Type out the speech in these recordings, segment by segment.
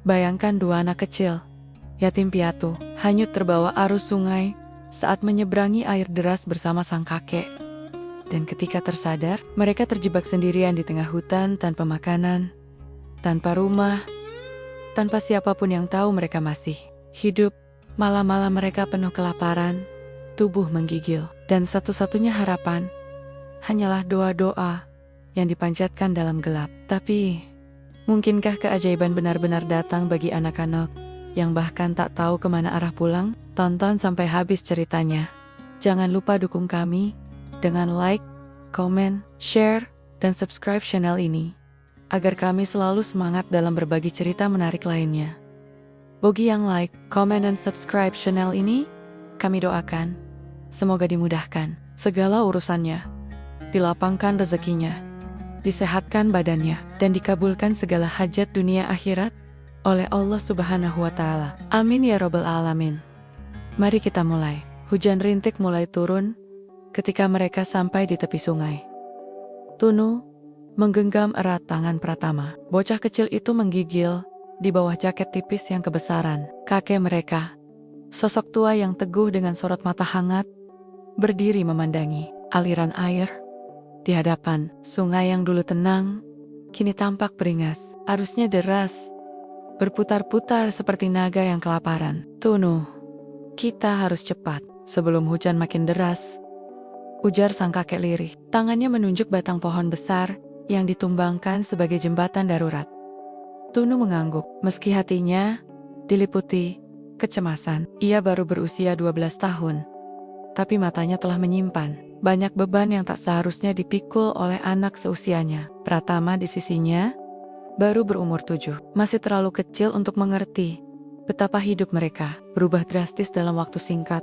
Bayangkan dua anak kecil, yatim piatu, hanyut terbawa arus sungai saat menyeberangi air deras bersama sang kakek. Dan ketika tersadar, mereka terjebak sendirian di tengah hutan tanpa makanan, tanpa rumah, tanpa siapapun yang tahu mereka masih hidup. Malam-malam mereka penuh kelaparan, tubuh menggigil, dan satu-satunya harapan hanyalah doa-doa yang dipanjatkan dalam gelap. Tapi, mungkinkah keajaiban benar-benar datang bagi anak-anak yang bahkan tak tahu kemana arah pulang? Tonton sampai habis ceritanya. Jangan lupa dukung kami dengan like, komen, share, dan subscribe channel ini, agar kami selalu semangat dalam berbagi cerita menarik lainnya. Bagi yang like, komen, dan subscribe channel ini, kami doakan semoga dimudahkan segala urusannya, dilapangkan rezekinya, disehatkan badannya, dan dikabulkan segala hajat dunia akhirat oleh Allah Subhanahu wa Ta'ala. Amin ya Rabbal Alamin. Mari kita mulai. Hujan rintik mulai turun ketika mereka sampai di tepi sungai. Tunu menggenggam erat tangan Pratama. Bocah kecil itu menggigil di bawah jaket tipis yang kebesaran. Kakek mereka, sosok tua yang teguh dengan sorot mata hangat, berdiri memandangi aliran air di hadapan. Sungai yang dulu tenang, kini tampak beringas. Arusnya deras, berputar-putar seperti naga yang kelaparan. Tunu, kita harus cepat sebelum hujan makin deras, ujar sang kakek lirih. Tangannya menunjuk batang pohon besar yang ditumbangkan sebagai jembatan darurat. Tunu mengangguk, meski hatinya diliputi kecemasan. Ia baru berusia 12 tahun, tapi matanya telah menyimpan banyak beban yang tak seharusnya dipikul oleh anak seusianya. Pratama di sisinya baru berumur 7, masih terlalu kecil untuk mengerti betapa hidup mereka berubah drastis dalam waktu singkat.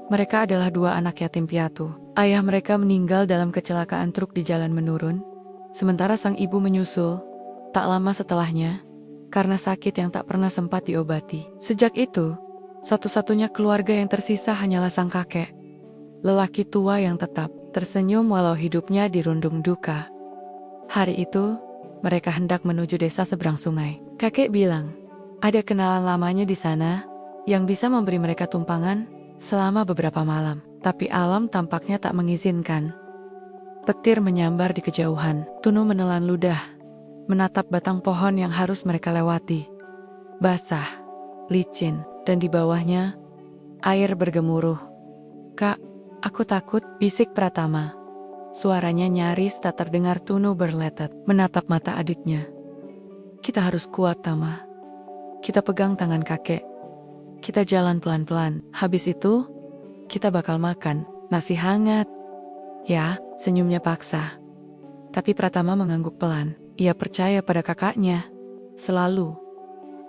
Mereka adalah dua anak yatim piatu. Ayah mereka meninggal dalam kecelakaan truk di jalan menurun, sementara sang ibu menyusul tak lama setelahnya karena sakit yang tak pernah sempat diobati. Sejak itu, satu-satunya keluarga yang tersisa hanyalah sang kakek, lelaki tua yang tetap tersenyum walau hidupnya dirundung duka. Hari itu, mereka hendak menuju desa seberang sungai. Kakek bilang, ada kenalan lamanya di sana yang bisa memberi mereka tumpangan selama beberapa malam. Tapi alam tampaknya tak mengizinkan. Petir menyambar di kejauhan. Tunu menelan ludah, menatap batang pohon yang harus mereka lewati. Basah, licin, dan di bawahnya, air bergemuruh. "Kak, aku takut," bisik Pratama. Suaranya nyaris tak terdengar. Tunu berletet, menatap mata adiknya. "Kita harus kuat, Tama. Kita pegang tangan kakek. Kita jalan pelan-pelan. Habis itu, kita bakal makan nasi hangat." "Ya," senyumnya paksa. Tapi Pratama mengangguk pelan. Ia percaya pada kakaknya. Selalu.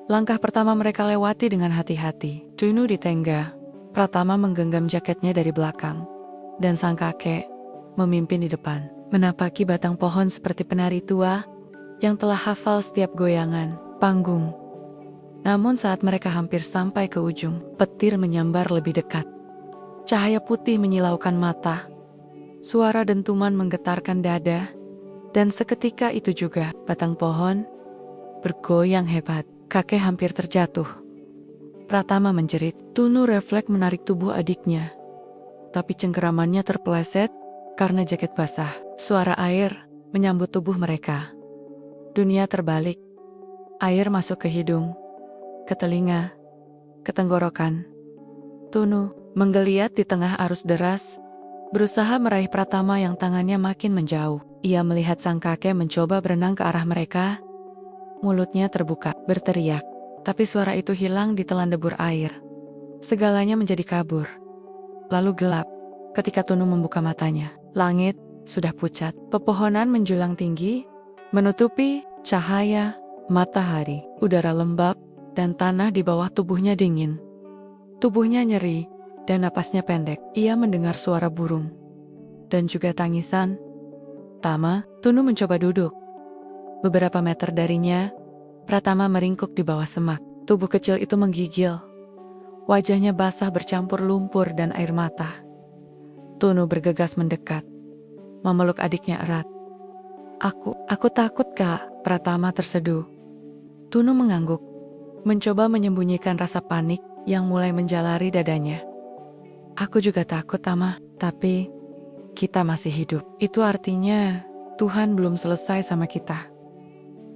Langkah pertama mereka lewati dengan hati-hati. Tunu ditengga. Pratama menggenggam jaketnya dari belakang. Dan sang kakek memimpin di depan. Menapaki batang pohon seperti penari tua yang telah hafal setiap goyangan panggung. Namun saat mereka hampir sampai ke ujung, petir menyambar lebih dekat. Cahaya putih menyilaukan mata. Suara dentuman menggetarkan dada. Dan seketika itu juga, batang pohon bergoyang hebat. Kakek hampir terjatuh. Pratama menjerit. Tunu refleks menarik tubuh adiknya. Tapi cengkeramannya terpeleset karena jaket basah. Suara air menyambut tubuh mereka. Dunia terbalik. Air masuk ke hidung, ke telinga, ke tenggorokan. Tunu menggeliat di tengah arus deras, berusaha meraih Pratama yang tangannya makin menjauh. Ia melihat sang kakek mencoba berenang ke arah mereka. Mulutnya terbuka, berteriak. Tapi suara itu hilang ditelan debur air. Segalanya menjadi kabur. Lalu gelap ketika Tunu membuka matanya. Langit sudah pucat. Pepohonan menjulang tinggi, menutupi cahaya matahari. Udara lembab dan tanah di bawah tubuhnya dingin. Tubuhnya nyeri dan napasnya pendek. Ia mendengar suara burung dan juga tangisan. "Tama." Tunu mencoba duduk. Beberapa meter darinya, Pratama meringkuk di bawah semak. Tubuh kecil itu menggigil. Wajahnya basah bercampur lumpur dan air mata. Tunu bergegas mendekat, memeluk adiknya erat. Aku takut, Kak." Pratama terseduh. Tunu mengangguk. mencoba menyembunyikan rasa panik yang mulai menjalari dadanya. Aku juga takut, Tama, tapi kita masih hidup. Itu artinya Tuhan belum selesai sama kita.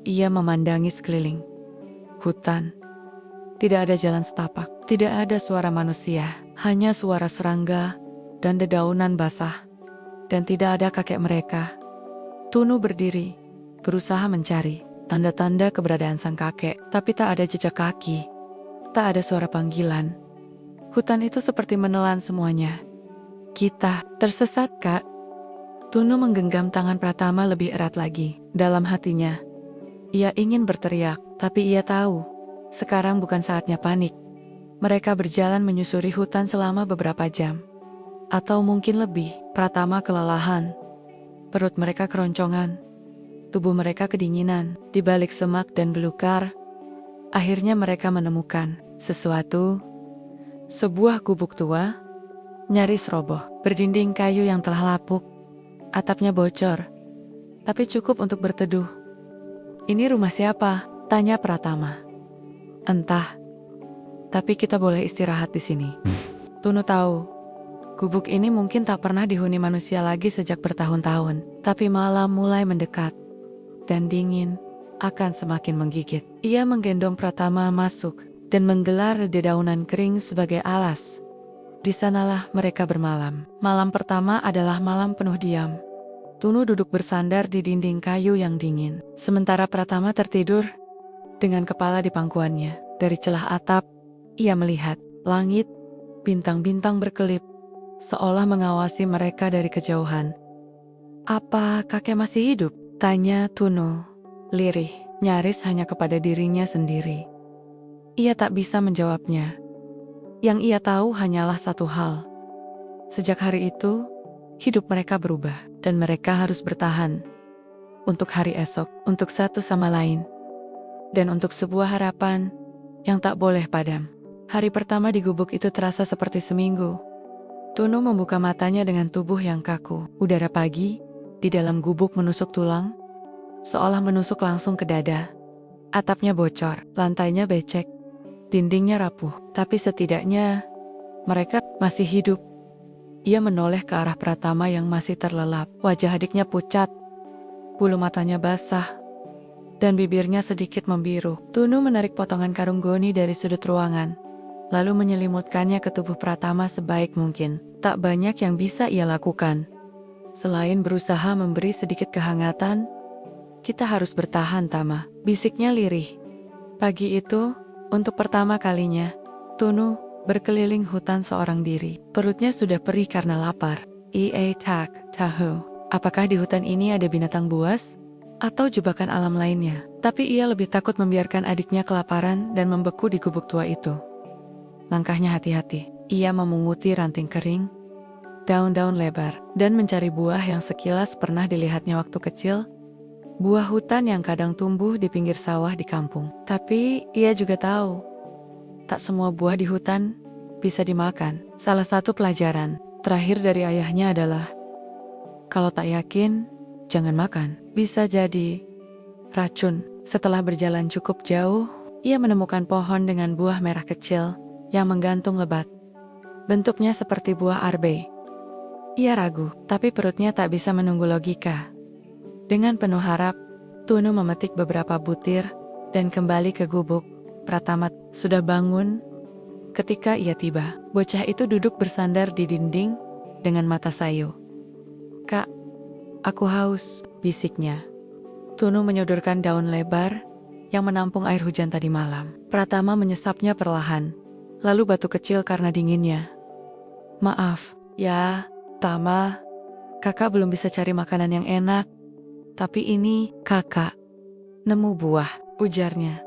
Ia memandangi sekeliling. Hutan. Tidak ada jalan setapak. Tidak ada suara manusia. Hanya suara serangga dan dedaunan basah. Dan tidak ada kakek mereka. Tunu berdiri, berusaha mencari tanda-tanda keberadaan sang kakek. Tapi tak ada jejak kaki. Tak ada suara panggilan. Hutan itu seperti menelan semuanya. Kita tersesat, Kak. Tunu menggenggam tangan Pratama lebih erat lagi. Dalam hatinya, ia ingin berteriak, tapi ia tahu, sekarang bukan saatnya panik. Mereka berjalan menyusuri hutan selama beberapa jam. Atau mungkin lebih. Pratama kelelahan. Perut mereka keroncongan. Tubuh mereka kedinginan. Di balik semak dan belukar, akhirnya mereka menemukan sesuatu. Sebuah gubuk tua, nyaris roboh, berdinding kayu yang telah lapuk. Atapnya bocor, tapi cukup untuk berteduh. "Ini rumah siapa?" tanya Pratama. "Entah, tapi kita boleh istirahat di sini." Tunu tahu, gubuk ini mungkin tak pernah dihuni manusia lagi sejak bertahun-tahun. Tapi malam mulai mendekat, dan dingin akan semakin menggigit. Ia menggendong Pratama masuk, dan menggelar dedaunan kering sebagai alas. Di sanalah mereka bermalam. Malam pertama adalah malam penuh diam. Tunu duduk bersandar di dinding kayu yang dingin. Sementara Pratama tertidur dengan kepala di pangkuannya. Dari celah atap, ia melihat langit, bintang-bintang berkelip, seolah mengawasi mereka dari kejauhan. "Apa kakek masih hidup?" tanya Tunu, lirih, nyaris hanya kepada dirinya sendiri. Ia tak bisa menjawabnya. Yang ia tahu hanyalah satu hal. Sejak hari itu, hidup mereka berubah, dan mereka harus bertahan. Untuk hari esok, untuk satu sama lain. Dan untuk sebuah harapan yang tak boleh padam. Hari pertama di gubuk itu terasa seperti seminggu. Tunu membuka matanya dengan tubuh yang kaku. Udara pagi di dalam gubuk menusuk tulang, seolah menusuk langsung ke dada. Atapnya bocor, lantainya becek, dindingnya rapuh. Tapi setidaknya mereka masih hidup. Ia menoleh ke arah Pratama yang masih terlelap. Wajah adiknya pucat, bulu matanya basah, dan bibirnya sedikit membiru. Tunu menarik potongan karung goni dari sudut ruangan, lalu menyelimutkannya ke tubuh Pratama sebaik mungkin. Tak banyak yang bisa ia lakukan, selain berusaha memberi sedikit kehangatan. "Kita harus bertahan, Tama," bisiknya lirih. Pagi itu, untuk pertama kalinya, Tunu berkeliling hutan seorang diri. Perutnya sudah perih karena lapar. Tahu. Apakah di hutan ini ada binatang buas? Atau jebakan alam lainnya? Tapi ia lebih takut membiarkan adiknya kelaparan dan membeku di gubuk tua itu. Langkahnya hati-hati. Ia memunguti ranting kering, daun-daun lebar, dan mencari buah yang sekilas pernah dilihatnya waktu kecil. Buah hutan yang kadang tumbuh di pinggir sawah di kampung. Tapi ia juga tahu, tak semua buah di hutan bisa dimakan. Salah satu pelajaran terakhir dari ayahnya adalah, kalau tak yakin, jangan makan. Bisa jadi racun. Setelah berjalan cukup jauh, ia menemukan pohon dengan buah merah kecil yang menggantung lebat. Bentuknya seperti buah arbe. Ia ragu, tapi perutnya tak bisa menunggu logika. Dengan penuh harap, Tunu memetik beberapa butir dan kembali ke gubuk. Pratama sudah bangun ketika ia tiba. Bocah itu duduk bersandar di dinding dengan mata sayu. "Kak, aku haus," bisiknya. Tunu menyodorkan daun lebar yang menampung air hujan tadi malam. Pratama menyesapnya perlahan, lalu batu kecil karena dinginnya. "Maaf, ya, Tama. Kakak belum bisa cari makanan yang enak. Tapi ini, kakak nemu buah," ujarnya,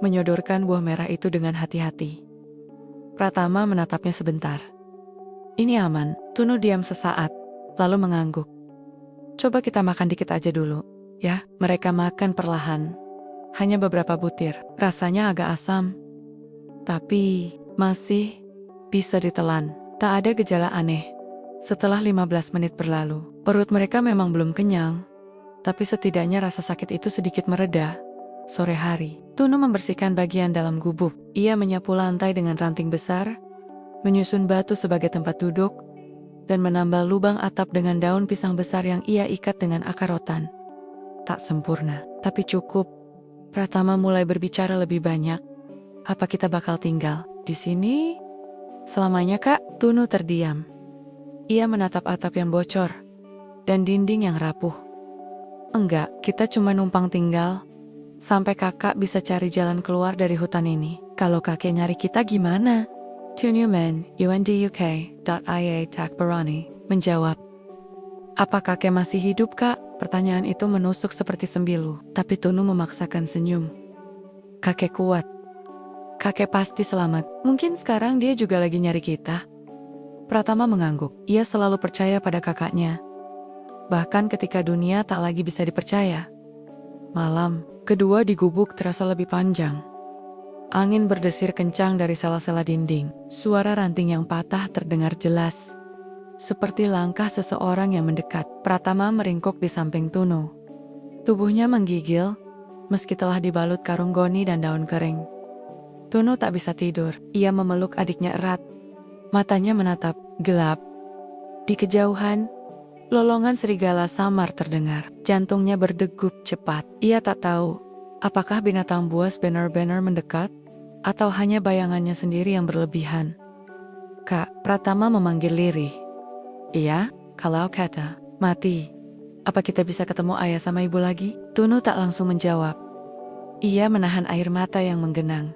menyodorkan buah merah itu dengan hati-hati. Pratama menatapnya sebentar. "Ini aman." Tunu diam sesaat, lalu mengangguk. "Coba kita makan dikit aja dulu, ya." Mereka makan perlahan. Hanya beberapa butir. Rasanya agak asam, tapi masih bisa ditelan. Tak ada gejala aneh. Setelah 15 menit berlalu, perut mereka memang belum kenyang, tapi setidaknya rasa sakit itu sedikit mereda. Sore hari, Tunu membersihkan bagian dalam gubuk. Ia menyapu lantai dengan ranting besar, menyusun batu sebagai tempat duduk, dan menambal lubang atap dengan daun pisang besar yang ia ikat dengan akar rotan. Tak sempurna, tapi cukup. Pratama mulai berbicara lebih banyak. Apa kita bakal tinggal di sini selamanya, Kak? Tunu terdiam. Ia menatap atap yang bocor dan dinding yang rapuh. Enggak, kita cuma numpang tinggal sampai kakak bisa cari jalan keluar dari hutan ini. Kalau kakek nyari kita gimana? Tunuman, UNDUK.IA Takbarani, menjawab. Apa kakek masih hidup, Kak? Pertanyaan itu menusuk seperti sembilu, tapi Tunu memaksakan senyum. Kakek kuat. Kakek pasti selamat. Mungkin sekarang dia juga lagi nyari kita. Pratama mengangguk. Ia selalu percaya pada kakaknya. Bahkan ketika dunia tak lagi bisa dipercaya. Malam kedua di gubuk terasa lebih panjang. Angin berdesir kencang dari sela-sela dinding. Suara ranting yang patah terdengar jelas. Seperti langkah seseorang yang mendekat. Pratama meringkuk di samping Tunu. Tubuhnya menggigil, meski telah dibalut karung goni dan daun kering. Tunu tak bisa tidur. Ia memeluk adiknya erat. Matanya menatap, gelap. Di kejauhan, lolongan serigala samar terdengar. Jantungnya berdegup cepat. Ia tak tahu, apakah binatang buas benar-benar mendekat, atau hanya bayangannya sendiri yang berlebihan. Kak, Pratama memanggil lirih. Iya, kalau kata, mati. Apa kita bisa ketemu ayah sama ibu lagi? Tunu tak langsung menjawab. Ia menahan air mata yang menggenang.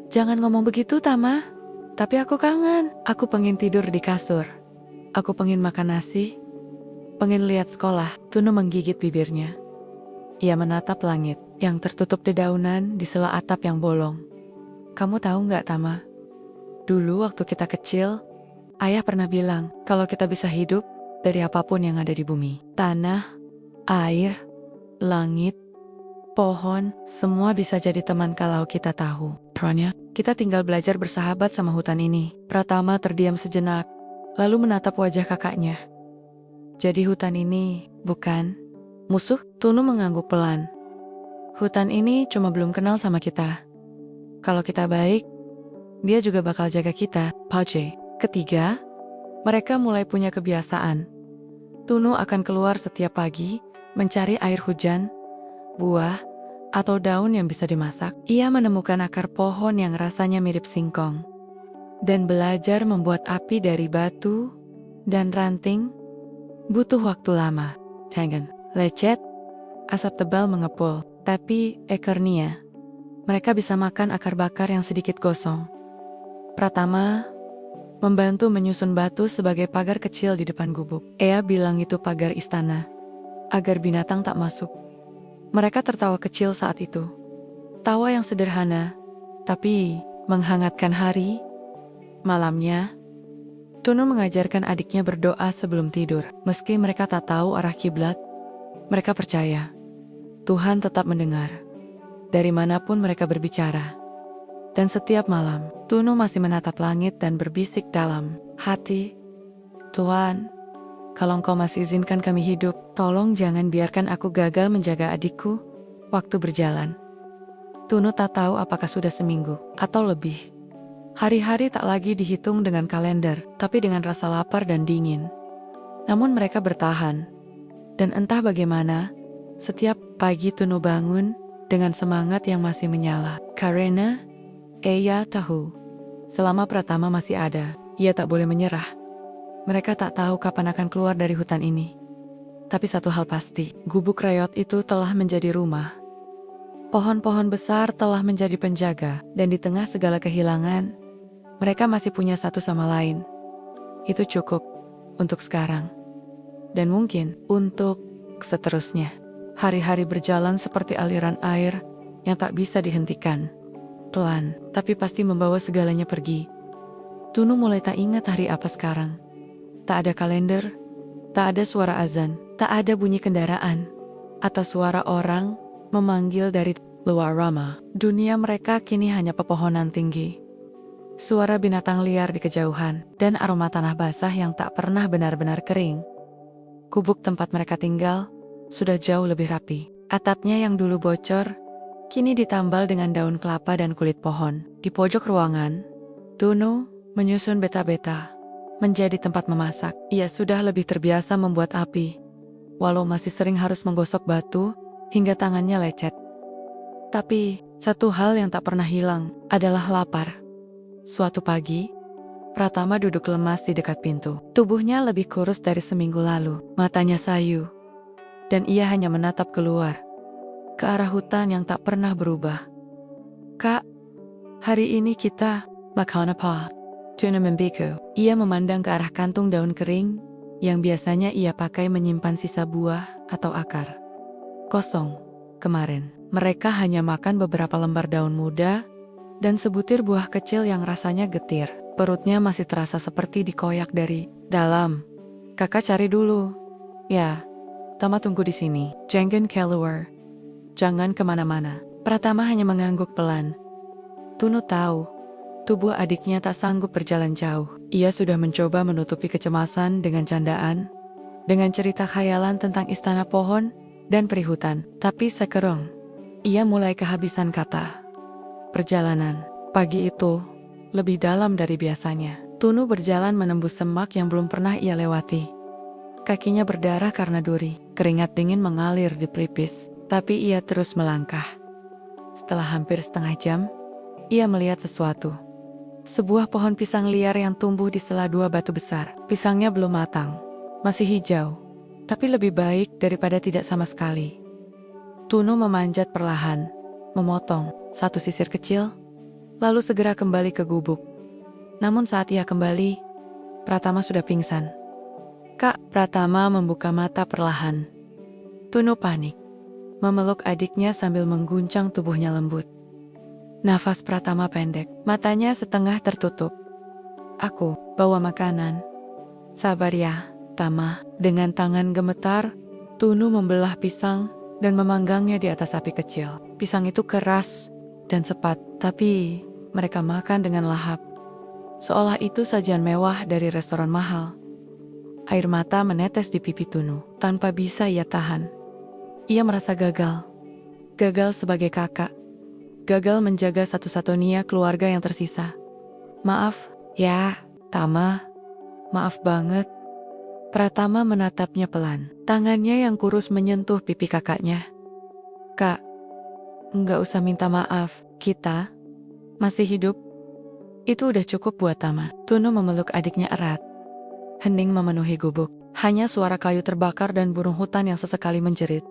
Jangan ngomong begitu, Tama. Tapi aku kangen. Aku pengen tidur di kasur. Aku pengen makan nasi. Pengen lihat sekolah. Tunu menggigit bibirnya. Ia menatap langit yang tertutup dedaunan di sela atap yang bolong. Kamu tahu nggak, Tama? Dulu waktu kita kecil, ayah pernah bilang kalau kita bisa hidup dari apapun yang ada di bumi. Tanah, air, langit, pohon, semua bisa jadi teman kalau kita tahu. Pronya, kita tinggal belajar bersahabat sama hutan ini. Pratama terdiam sejenak, lalu menatap wajah kakaknya. Jadi hutan ini bukan musuh? Tunu mengangguk pelan. Hutan ini cuma belum kenal sama kita. Kalau kita baik, dia juga bakal jaga kita. Pauce. Ketiga, mereka mulai punya kebiasaan. Tunu akan keluar setiap pagi, mencari air hujan, buah, atau daun yang bisa dimasak. Ia menemukan akar pohon yang rasanya mirip singkong. Dan belajar membuat api dari batu dan ranting butuh waktu lama. Tangan, lecet, asap tebal mengepul. Tapi ekornya, mereka bisa makan akar bakar yang sedikit gosong. Pratama membantu menyusun batu sebagai pagar kecil di depan gubuk. Ia bilang itu pagar istana, agar binatang tak masuk. Mereka tertawa kecil saat itu. Tawa yang sederhana, tapi menghangatkan hari. Malamnya, Tunu mengajarkan adiknya berdoa sebelum tidur. Meski mereka tak tahu arah kiblat, mereka percaya Tuhan tetap mendengar dari manapun mereka berbicara. Dan setiap malam, Tunu masih menatap langit dan berbisik dalam hati, Tuhan, kalau Engkau masih izinkan kami hidup, tolong jangan biarkan aku gagal menjaga adikku. Waktu berjalan. Tunu tak tahu apakah sudah seminggu atau lebih. Hari-hari tak lagi dihitung dengan kalender, tapi dengan rasa lapar dan dingin. Namun mereka bertahan. Dan entah bagaimana, setiap pagi Tunu bangun dengan semangat yang masih menyala. Karena ia tahu, selama Pratama masih ada, ia tak boleh menyerah. Mereka tak tahu kapan akan keluar dari hutan ini. Tapi satu hal pasti, gubuk rayot itu telah menjadi rumah. Pohon-pohon besar telah menjadi penjaga, dan di tengah segala kehilangan, mereka masih punya satu sama lain. Itu cukup untuk sekarang. Dan mungkin untuk seterusnya. Hari-hari berjalan seperti aliran air yang tak bisa dihentikan. Pelan, tapi pasti membawa segalanya pergi. Tunu mulai tak ingat hari apa sekarang. Tak ada kalender, tak ada suara azan, tak ada bunyi kendaraan, atau suara orang memanggil dari luar rumah. Dunia mereka kini hanya pepohonan tinggi, suara binatang liar di kejauhan, dan aroma tanah basah yang tak pernah benar-benar kering. Gubuk tempat mereka tinggal sudah jauh lebih rapi. Atapnya yang dulu bocor, kini ditambal dengan daun kelapa dan kulit pohon. Di pojok ruangan, Tunu menyusun beta-beta menjadi tempat memasak. Ia sudah lebih terbiasa membuat api, walau masih sering harus menggosok batu hingga tangannya lecet. Tapi, satu hal yang tak pernah hilang adalah lapar. Suatu pagi, Pratama duduk lemas di dekat pintu. Tubuhnya lebih kurus dari seminggu lalu. Matanya sayu, dan ia hanya menatap keluar, ke arah hutan yang tak pernah berubah. "Kak, hari ini kita makan apa?" Tunu membiku. Ia memandang ke arah kantung daun kering yang biasanya ia pakai menyimpan sisa buah atau akar. Kosong. Kemarin, mereka hanya makan beberapa lembar daun muda dan sebutir buah kecil yang rasanya getir. Perutnya masih terasa seperti dikoyak dari dalam. "Kakak cari dulu." "Ya, Tama tunggu di sini." Jangan keluar. Jangan kemana-mana. Pratama hanya mengangguk pelan. Tunu tahu, tubuh adiknya tak sanggup berjalan jauh. Ia sudah mencoba menutupi kecemasan dengan candaan, dengan cerita khayalan tentang istana pohon dan peri hutan. Tapi sekarang, ia mulai kehabisan kata. Perjalanan pagi itu lebih dalam dari biasanya. Tunu berjalan menembus semak yang belum pernah ia lewati. Kakinya berdarah karena duri. Keringat dingin mengalir di pelipis, tapi ia terus melangkah. Setelah hampir setengah jam, ia melihat sesuatu. Sebuah pohon pisang liar yang tumbuh di sela dua batu besar. Pisangnya belum matang, masih hijau, tapi lebih baik daripada tidak sama sekali. Tunu memanjat perlahan, memotong satu sisir kecil, lalu segera kembali ke gubuk. Namun saat ia kembali, Pratama sudah pingsan. "Kak," Pratama membuka mata perlahan. Tunu panik, memeluk adiknya sambil mengguncang tubuhnya lembut. Nafas Pratama pendek, matanya setengah tertutup. "Aku bawa makanan." "Sabar ya, Tama." Dengan tangan gemetar, Tunu membelah pisang dan memanggangnya di atas api kecil. Pisang itu keras dan sepat, tapi mereka makan dengan lahap, seolah itu sajian mewah dari restoran mahal. Air mata menetes di pipi Tunu, tanpa bisa ia tahan. Ia merasa gagal. Gagal sebagai kakak. Gagal menjaga satu-satunya keluarga yang tersisa. "Maaf, ya, Tama. Maaf banget." Pratama menatapnya pelan. Tangannya yang kurus menyentuh pipi kakaknya. "Kak, enggak usah minta maaf. Kita masih hidup. Itu udah cukup buat Tama." Tunu memeluk adiknya erat. Hening memenuhi gubuk. Hanya suara kayu terbakar dan burung hutan yang sesekali menjerit.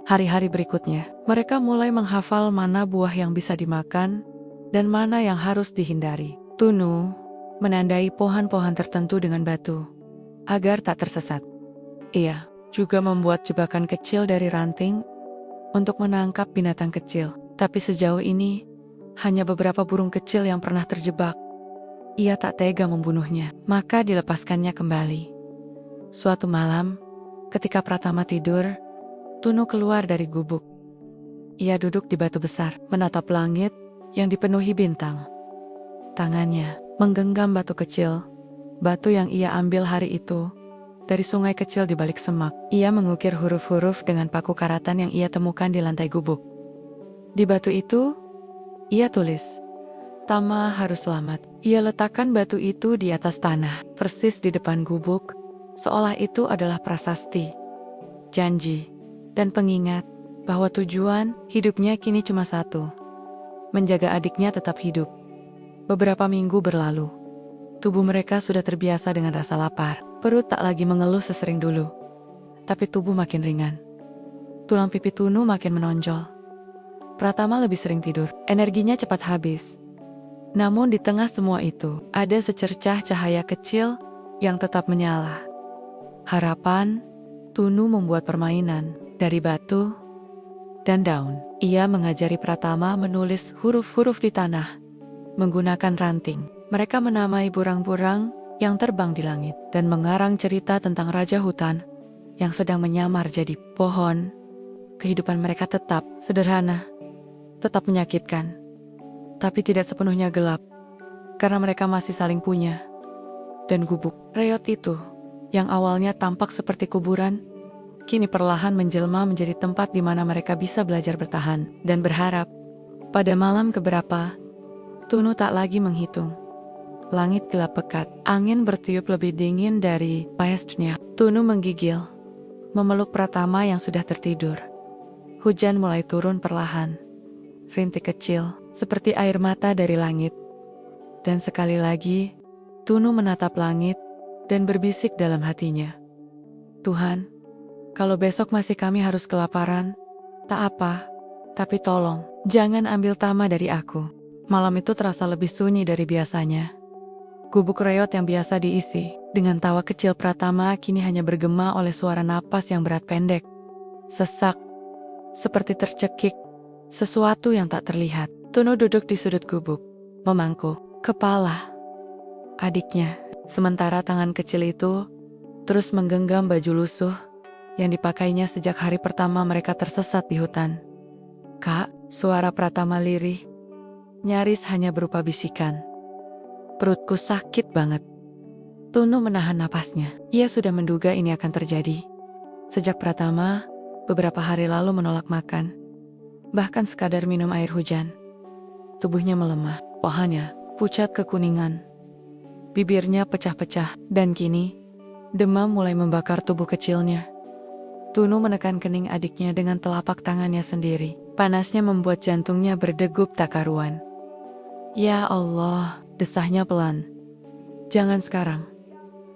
Hari-hari berikutnya, mereka mulai menghafal mana buah yang bisa dimakan dan mana yang harus dihindari. Tunu menandai pohon-pohon tertentu dengan batu, agar tak tersesat. Ia juga membuat jebakan kecil dari ranting untuk menangkap binatang kecil. Tapi sejauh ini, hanya beberapa burung kecil yang pernah terjebak. Ia tak tega membunuhnya, maka dilepaskannya kembali. Suatu malam, ketika Pratama tidur, Tunu keluar dari gubuk. Ia duduk di batu besar, menatap langit yang dipenuhi bintang. Tangannya menggenggam batu kecil, batu yang ia ambil hari itu dari sungai kecil di balik semak. Ia mengukir huruf-huruf dengan paku karatan yang ia temukan di lantai gubuk. Di batu itu, ia tulis, "Tama harus selamat." Ia letakkan batu itu di atas tanah, persis di depan gubuk, seolah itu adalah prasasti, janji, dan pengingat bahwa tujuan hidupnya kini cuma satu: menjaga adiknya tetap hidup. Beberapa minggu berlalu. Tubuh mereka sudah terbiasa dengan rasa lapar. Perut tak lagi mengeluh sesering dulu. Tapi tubuh makin ringan. Tulang pipi Tunu makin menonjol. Pratama lebih sering tidur. Energinya cepat habis. Namun di tengah semua itu, ada secercah cahaya kecil yang tetap menyala. Harapan. Tunu membuat permainan dari batu dan daun. Ia mengajari Pratama menulis huruf-huruf di tanah menggunakan ranting. Mereka menamai burang-burang yang terbang di langit dan mengarang cerita tentang raja hutan yang sedang menyamar jadi pohon. Kehidupan mereka tetap sederhana, tetap menyakitkan, tapi tidak sepenuhnya gelap, karena mereka masih saling punya. Dan gubuk reot itu, yang awalnya tampak seperti kuburan, kini perlahan menjelma menjadi tempat di mana mereka bisa belajar bertahan dan berharap. Pada malam keberapa, Tunu tak lagi menghitung. Langit gelap pekat, angin bertiup lebih dingin dari biasanya. Tunu menggigil, memeluk Pratama yang sudah tertidur. Hujan mulai turun perlahan. Rintik kecil, seperti air mata dari langit. Dan sekali lagi, Tunu menatap langit dan berbisik dalam hatinya. Tuhan, kalau besok masih kami harus kelaparan, tak apa, tapi tolong, jangan ambil Tama dari aku. Malam itu terasa lebih sunyi dari biasanya. Gubuk reot yang biasa diisi dengan tawa kecil Pratama kini hanya bergema oleh suara napas yang berat pendek. Sesak, seperti tercekik, sesuatu yang tak terlihat. Tunu duduk di sudut gubuk, memangku kepala adiknya. Sementara tangan kecil itu terus menggenggam baju lusuh yang dipakainya sejak hari pertama mereka tersesat di hutan. Kak, suara Pratama lirih, nyaris hanya berupa bisikan. Perutku sakit banget. Tunu menahan napasnya. Ia sudah menduga ini akan terjadi. Sejak Pratama, beberapa hari lalu menolak makan. Bahkan sekadar minum air hujan. Tubuhnya melemah, wajahnya pucat kekuningan. Bibirnya pecah-pecah, dan kini, demam mulai membakar tubuh kecilnya. Tunu menekan kening adiknya dengan telapak tangannya sendiri. Panasnya membuat jantungnya berdegup tak karuan. Ya Allah, desahnya pelan. Jangan sekarang.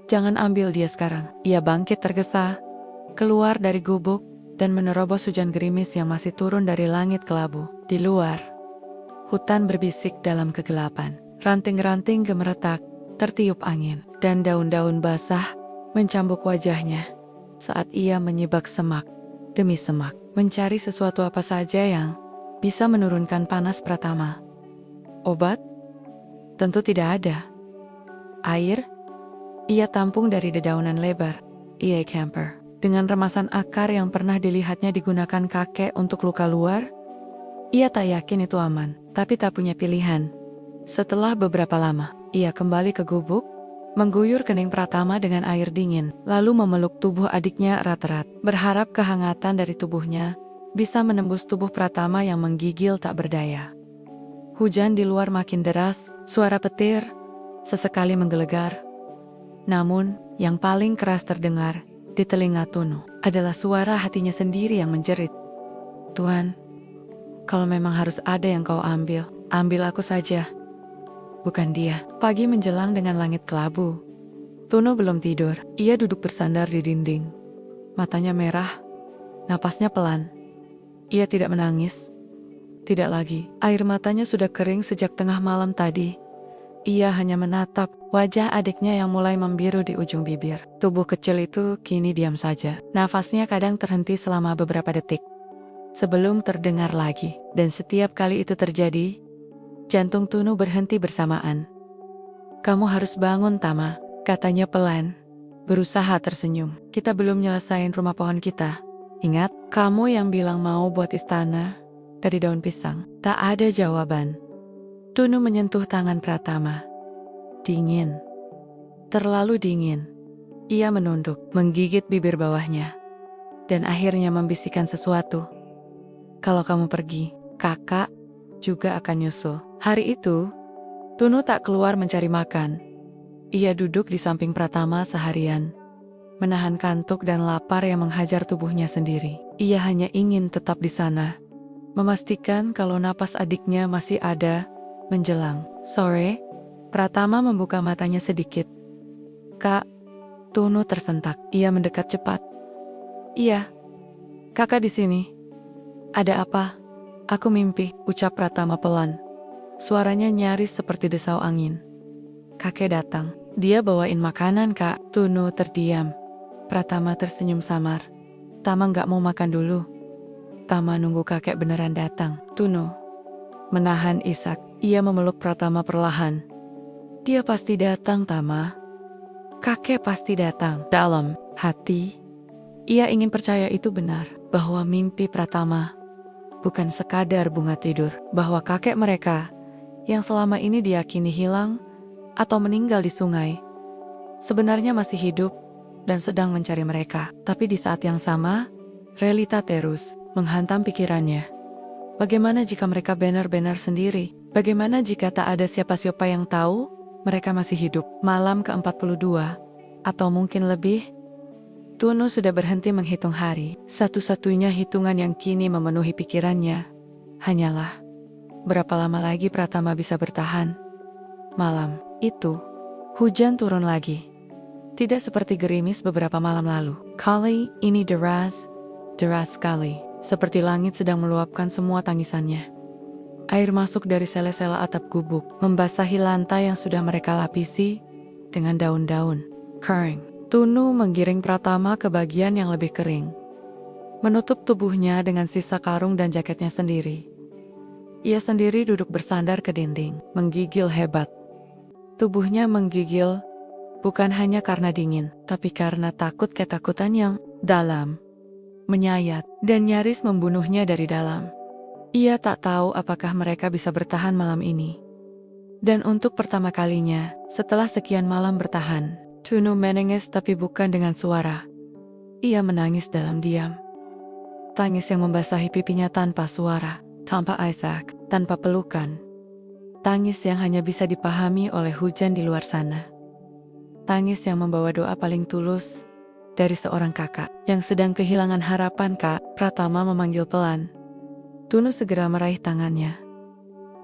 Jangan ambil dia sekarang. Ia bangkit tergesa, keluar dari gubuk, dan menerobos hujan gerimis yang masih turun dari langit kelabu. Di luar, hutan berbisik dalam kegelapan. Ranting-ranting gemeretak, tertiup angin, dan daun-daun basah mencambuk wajahnya saat ia menyibak semak demi semak, mencari sesuatu apa saja yang bisa menurunkan panas Pratama. Obat? Tentu tidak ada. Air? Ia tampung dari dedaunan lebar, ia camper. Dengan remasan akar yang pernah dilihatnya digunakan kakek untuk luka luar, ia tak yakin itu aman, tapi tak punya pilihan. Setelah beberapa lama, ia kembali ke gubuk, mengguyur kening Pratama dengan air dingin, lalu memeluk tubuh adiknya erat-erat, berharap kehangatan dari tubuhnya bisa menembus tubuh Pratama yang menggigil tak berdaya. Hujan di luar makin deras, suara petir sesekali menggelegar. Namun, yang paling keras terdengar di telinga Tunu adalah suara hatinya sendiri yang menjerit. Tuhan, kalau memang harus ada yang kau ambil, ambil aku saja. Bukan dia. Pagi menjelang dengan langit kelabu. Tunu belum tidur. Ia duduk bersandar di dinding. Matanya merah. Napasnya pelan. Ia tidak menangis. Tidak lagi. Air matanya sudah kering sejak tengah malam tadi. Ia hanya menatap wajah adiknya yang mulai membiru di ujung bibir. Tubuh kecil itu kini diam saja. Nafasnya kadang terhenti selama beberapa detik sebelum terdengar lagi. Dan setiap kali itu terjadi, jantung Tunu berhenti bersamaan. Kamu harus bangun, Tama, katanya pelan, berusaha tersenyum. Kita belum nyelesain rumah pohon kita. Ingat, kamu yang bilang mau buat istana dari daun pisang. Tak ada jawaban. Tunu menyentuh tangan Pratama. Dingin. Terlalu dingin. Ia menunduk, menggigit bibir bawahnya. Dan akhirnya membisikkan sesuatu. Kalau kamu pergi, kakak juga akan nyusul. Hari itu, Tunu tak keluar mencari makan. Ia duduk di samping Pratama seharian, menahan kantuk dan lapar yang menghajar tubuhnya sendiri. Ia hanya ingin tetap di sana, memastikan kalau napas adiknya masih ada menjelang sore. Pratama membuka matanya sedikit. Kak, Tunu tersentak. Ia mendekat cepat. Iya, kakak di sini. Ada apa? Aku mimpi, ucap Pratama pelan. Suaranya nyaris seperti desau angin. Kakek datang. Dia bawain makanan, Kak. Tunu terdiam. Pratama tersenyum samar. Tama nggak mau makan dulu. Tama nunggu kakek beneran datang. Tunu menahan isak. Ia memeluk Pratama perlahan. Dia pasti datang, Tama. Kakek pasti datang. Dalam hati, ia ingin percaya itu benar. Bahwa mimpi Pratama bukan sekadar bunga tidur. Bahwa kakek mereka yang selama ini diyakini hilang atau meninggal di sungai sebenarnya masih hidup dan sedang mencari mereka. Tapi di saat yang sama, realita terus menghantam pikirannya. Bagaimana jika mereka benar-benar sendiri? Bagaimana jika tak ada siapa-siapa yang tahu mereka masih hidup? Malam ke-42, atau mungkin lebih, Tunu sudah berhenti menghitung hari. Satu-satunya hitungan yang kini memenuhi pikirannya hanyalah berapa lama lagi Pratama bisa bertahan. Malam itu, hujan turun lagi. Tidak seperti gerimis beberapa malam lalu. Kali ini deras sekali. Seperti langit sedang meluapkan semua tangisannya. Air masuk dari sela-sela atap gubuk, membasahi lantai yang sudah mereka lapisi dengan daun-daun kering. Tunu menggiring Pratama ke bagian yang lebih kering, menutup tubuhnya dengan sisa karung dan jaketnya sendiri. Ia sendiri duduk bersandar ke dinding, menggigil hebat. Tubuhnya menggigil, bukan hanya karena dingin, tapi karena takut ketakutan yang dalam, menyayat, dan nyaris membunuhnya dari dalam. Ia tak tahu apakah mereka bisa bertahan malam ini. Dan untuk pertama kalinya, setelah sekian malam bertahan, Tunu menangis tapi bukan dengan suara. Ia menangis dalam diam. Tangis yang membasahi pipinya tanpa suara, tanpa Isaac, tanpa pelukan. Tangis yang hanya bisa dipahami oleh hujan di luar sana. Tangis yang membawa doa paling tulus dari seorang kakak yang sedang kehilangan harapan. Kak, Pratama memanggil pelan. Tunu segera meraih tangannya.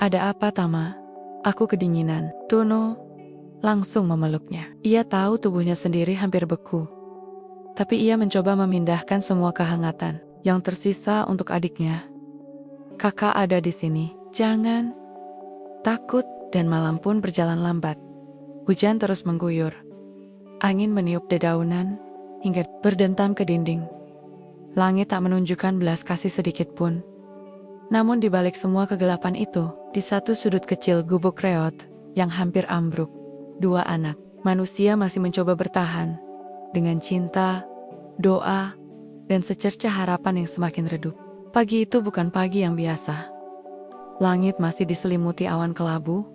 Ada apa, Tama? Aku kedinginan. Tunu langsung memeluknya. Ia tahu tubuhnya sendiri hampir beku. Tapi ia mencoba memindahkan semua kehangatan yang tersisa untuk adiknya. Kakak ada di sini. Jangan takut. Dan malam pun berjalan lambat. Hujan terus mengguyur. Angin meniup dedaunan hingga berdentam ke dinding. Langit tak menunjukkan belas kasih sedikit pun. Namun di balik semua kegelapan itu, di satu sudut kecil gubuk reot yang hampir ambruk, dua anak manusia masih mencoba bertahan dengan cinta, doa, dan secercah harapan yang semakin redup. Pagi itu bukan pagi yang biasa. Langit masih diselimuti awan kelabu,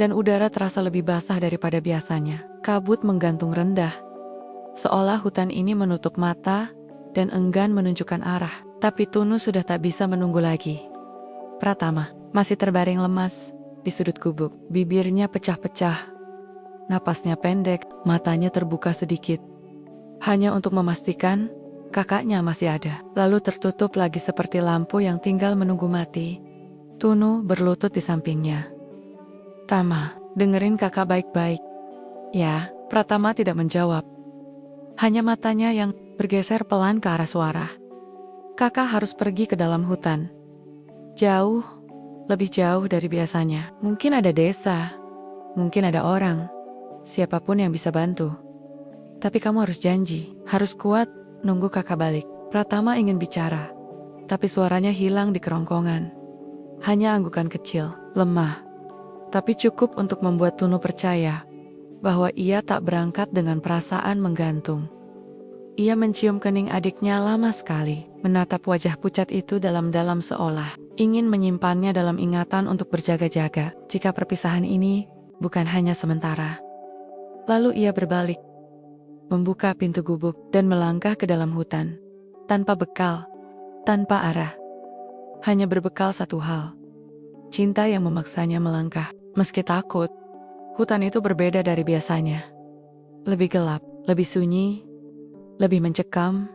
dan udara terasa lebih basah daripada biasanya. Kabut menggantung rendah, seolah hutan ini menutup mata dan enggan menunjukkan arah. Tapi Tunu sudah tak bisa menunggu lagi. Pratama masih terbaring lemas di sudut gubuk, bibirnya pecah-pecah. Napasnya pendek, matanya terbuka sedikit. Hanya untuk memastikan kakaknya masih ada. Lalu tertutup lagi seperti lampu yang tinggal menunggu mati. Tunu berlutut di sampingnya. Tama, dengerin kakak baik-baik. Ya, Pratama tidak menjawab. Hanya matanya yang bergeser pelan ke arah suara. Kakak harus pergi ke dalam hutan. Jauh, lebih jauh dari biasanya. Mungkin ada desa, mungkin ada orang. Siapapun yang bisa bantu. Tapi kamu harus janji, harus kuat, nunggu kakak balik. Pratama ingin bicara, tapi suaranya hilang di kerongkongan. Hanya anggukan kecil, lemah. Tapi cukup untuk membuat Tunu percaya bahwa ia tak berangkat dengan perasaan menggantung. Ia mencium kening adiknya lama sekali, menatap wajah pucat itu dalam-dalam seolah ingin menyimpannya dalam ingatan untuk berjaga-jaga jika perpisahan ini bukan hanya sementara. Lalu ia berbalik, membuka pintu gubuk dan melangkah ke dalam hutan. Tanpa bekal, tanpa arah. Hanya berbekal satu hal. Cinta yang memaksanya melangkah. Meski takut, hutan itu berbeda dari biasanya. Lebih gelap, lebih sunyi, lebih mencekam.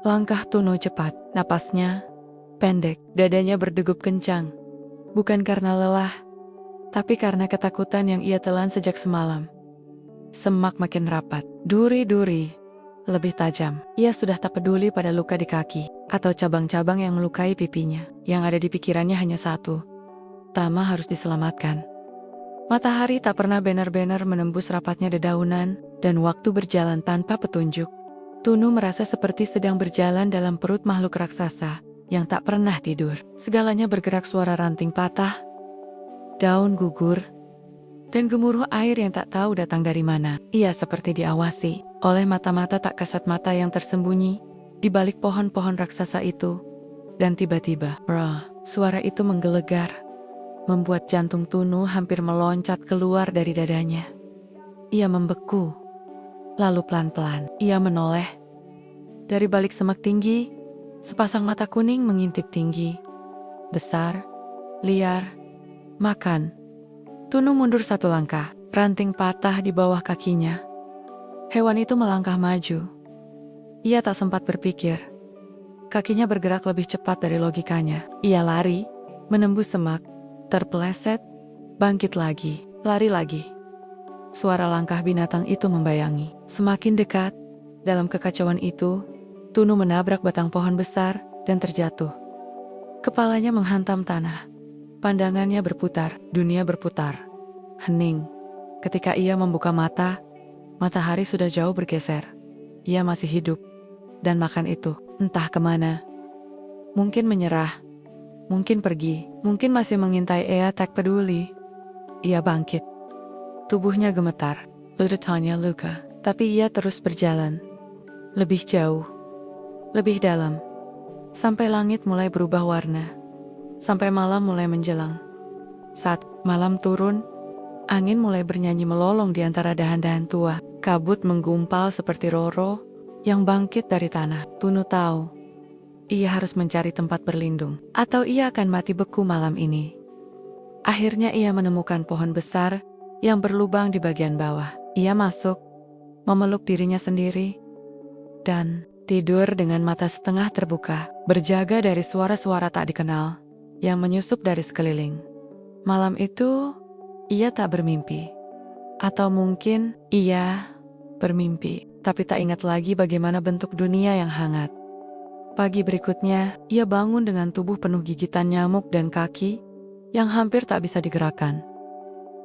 Langkah Tunu cepat, napasnya pendek, dadanya berdegup kencang. Bukan karena lelah, tapi karena ketakutan yang ia telan sejak semalam. Semak makin rapat, duri-duri lebih tajam. Ia sudah tak peduli pada luka di kaki atau cabang-cabang yang melukai pipinya. Yang ada di pikirannya hanya satu. Tama harus diselamatkan. Matahari tak pernah benar-benar menembus rapatnya dedaunan, dan waktu berjalan tanpa petunjuk. Tunu merasa seperti sedang berjalan dalam perut makhluk raksasa yang tak pernah tidur. Segalanya bergerak, suara ranting patah, daun gugur, dan gemuruh air yang tak tahu datang dari mana. Ia seperti diawasi oleh mata-mata tak kasat mata yang tersembunyi di balik pohon-pohon raksasa itu. Dan tiba-tiba, suara itu menggelegar, membuat jantung Tunu hampir meloncat keluar dari dadanya. Ia membeku, Lalu pelan-pelan, ia menoleh. Dari balik semak tinggi, sepasang mata kuning mengintip tinggi. Besar, liar, makan. Tunu mundur satu langkah, ranting patah di bawah kakinya. Hewan itu melangkah maju. Ia tak sempat berpikir. Kakinya bergerak lebih cepat dari logikanya. Ia lari, menembus semak, terpeleset, bangkit lagi, lari lagi. Suara langkah binatang itu membayangi. Semakin dekat, dalam kekacauan itu, Tunu menabrak batang pohon besar dan terjatuh. Kepalanya menghantam tanah. Pandangannya berputar, dunia berputar. Hening. Ketika ia membuka mata, matahari sudah jauh bergeser. Ia masih hidup. Dan makan itu, entah kemana. Mungkin menyerah. Mungkin pergi. Mungkin masih mengintai Ea tak peduli. Ia bangkit. Tubuhnya gemetar. Ludutnya luka. Tapi ia terus berjalan. Lebih jauh. Lebih dalam. Sampai langit mulai berubah warna. Sampai malam mulai menjelang. Saat malam turun, angin mulai bernyanyi melolong di antara dahan-dahan tua. Kabut menggumpal seperti Roro yang bangkit dari tanah. Tunu tahu, ia harus mencari tempat berlindung, atau ia akan mati beku malam ini. Akhirnya ia menemukan pohon besar yang berlubang di bagian bawah. Ia masuk, memeluk dirinya sendiri, dan tidur dengan mata setengah terbuka, berjaga dari suara-suara tak dikenal yang menyusup dari sekeliling. Malam itu, ia tak bermimpi. Atau mungkin ia bermimpi, tapi tak ingat lagi bagaimana bentuk dunia yang hangat. Pagi berikutnya, ia bangun dengan tubuh penuh gigitan nyamuk dan kaki yang hampir tak bisa digerakkan.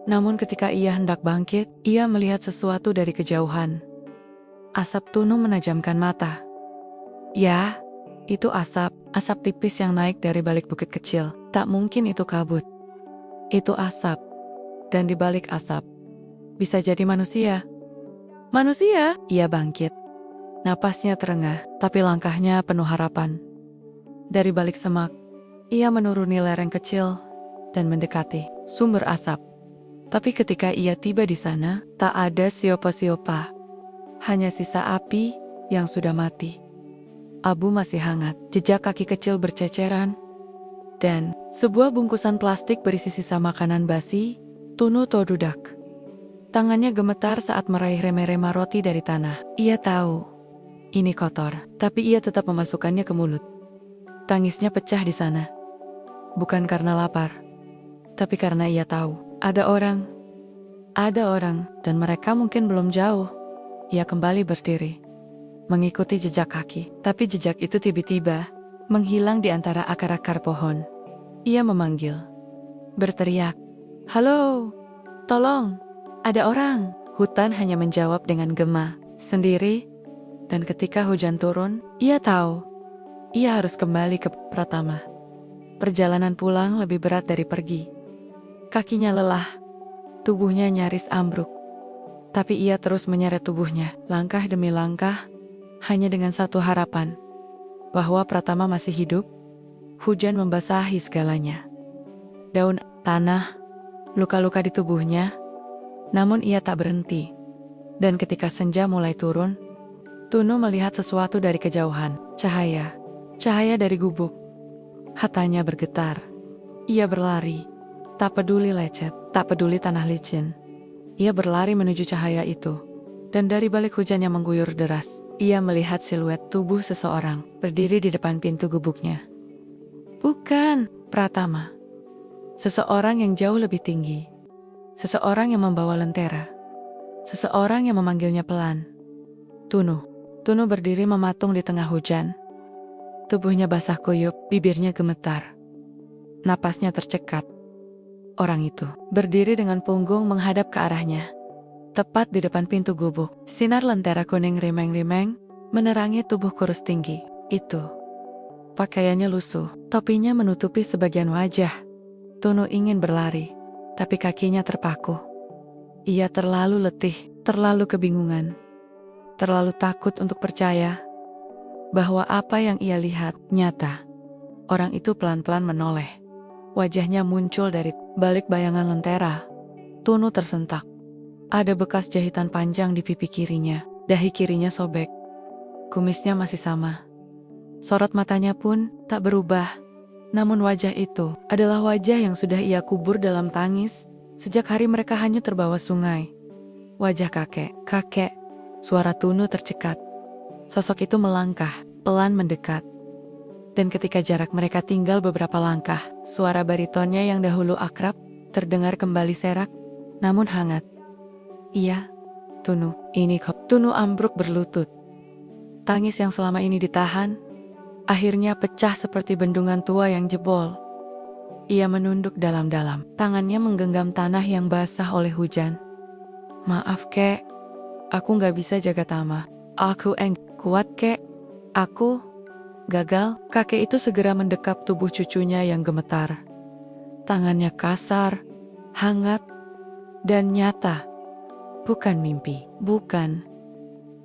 Namun ketika ia hendak bangkit, ia melihat sesuatu dari kejauhan. Asap. Tunu menajamkan mata. Ya, itu asap tipis yang naik dari balik bukit kecil. Tak mungkin itu kabut. Itu asap. Dan di balik asap, bisa jadi manusia. Manusia? Ia bangkit. Napasnya terengah, tapi langkahnya penuh harapan. Dari balik semak, ia menuruni lereng kecil dan mendekati sumber asap. Tapi ketika ia tiba di sana, tak ada siapa-siapa. Hanya sisa api yang sudah mati. Abu masih hangat, jejak kaki kecil berceceran, dan sebuah bungkusan plastik berisi sisa makanan basi. Tunu todudak. Tangannya gemetar saat meraih remeh-remeh roti dari tanah. Ia tahu, ini kotor, tapi ia tetap memasukkannya ke mulut. Tangisnya pecah di sana. Bukan karena lapar, tapi karena ia tahu, ada orang, dan mereka mungkin belum jauh. Ia kembali berdiri, mengikuti jejak kaki, tapi jejak itu tiba-tiba menghilang di antara akar-akar pohon. Ia memanggil, berteriak, "Halo, tolong, ada orang." Hutan hanya menjawab dengan gema, sendiri, dan ketika hujan turun, ia tahu, ia harus kembali ke Pratama. Perjalanan pulang lebih berat dari pergi. Kakinya lelah, tubuhnya nyaris ambruk. Tapi ia terus menyeret tubuhnya, langkah demi langkah, hanya dengan satu harapan, bahwa Pratama masih hidup. Hujan membasahi segalanya. Daun, tanah, luka-luka di tubuhnya, namun ia tak berhenti. Dan ketika senja mulai turun, Tunu melihat sesuatu dari kejauhan, cahaya dari gubuk. Hatanya bergetar. Ia berlari, tak peduli lecet, tak peduli tanah licin. Ia berlari menuju cahaya itu, dan dari balik hujan yang mengguyur deras, ia melihat siluet tubuh seseorang berdiri di depan pintu gubuknya. Bukan Pratama. Seseorang yang jauh lebih tinggi. Seseorang yang membawa lentera. Seseorang yang memanggilnya pelan. Tunu. Tunu berdiri mematung di tengah hujan. Tubuhnya basah kuyup, bibirnya gemetar. Napasnya tercekat. Orang itu berdiri dengan punggung menghadap ke arahnya. Tepat di depan pintu gubuk, sinar lentera kuning rimeng-rimeng menerangi tubuh kurus tinggi itu. Pakaiannya lusuh, topinya menutupi sebagian wajah. Tunu ingin berlari, tapi kakinya terpaku. Ia terlalu letih, terlalu kebingungan, terlalu takut untuk percaya bahwa apa yang ia lihat nyata. Orang itu pelan-pelan menoleh. Wajahnya muncul dari balik bayangan lentera. Tunu tersentak. Ada bekas jahitan panjang di pipi kirinya. Dahi kirinya sobek. Kumisnya masih sama. Sorot matanya pun tak berubah. Namun wajah itu adalah wajah yang sudah ia kubur dalam tangis sejak hari mereka hanyut terbawa sungai. Wajah kakek. Kakek. Suara Tunu tercekat. Sosok itu melangkah, pelan mendekat. Dan ketika jarak mereka tinggal beberapa langkah, suara baritonnya yang dahulu akrab terdengar kembali serak, namun hangat. Iya, Tunu, ini kok. Tunu ambruk berlutut. Tangis yang selama ini ditahan, akhirnya pecah seperti bendungan tua yang jebol. Ia menunduk dalam-dalam, tangannya menggenggam tanah yang basah oleh hujan. Maaf kek, aku gak bisa jaga Tama. Aku kuat kek, aku gagal. Kakek itu segera mendekap tubuh cucunya yang gemetar. Tangannya kasar, hangat, dan nyata. Bukan mimpi, bukan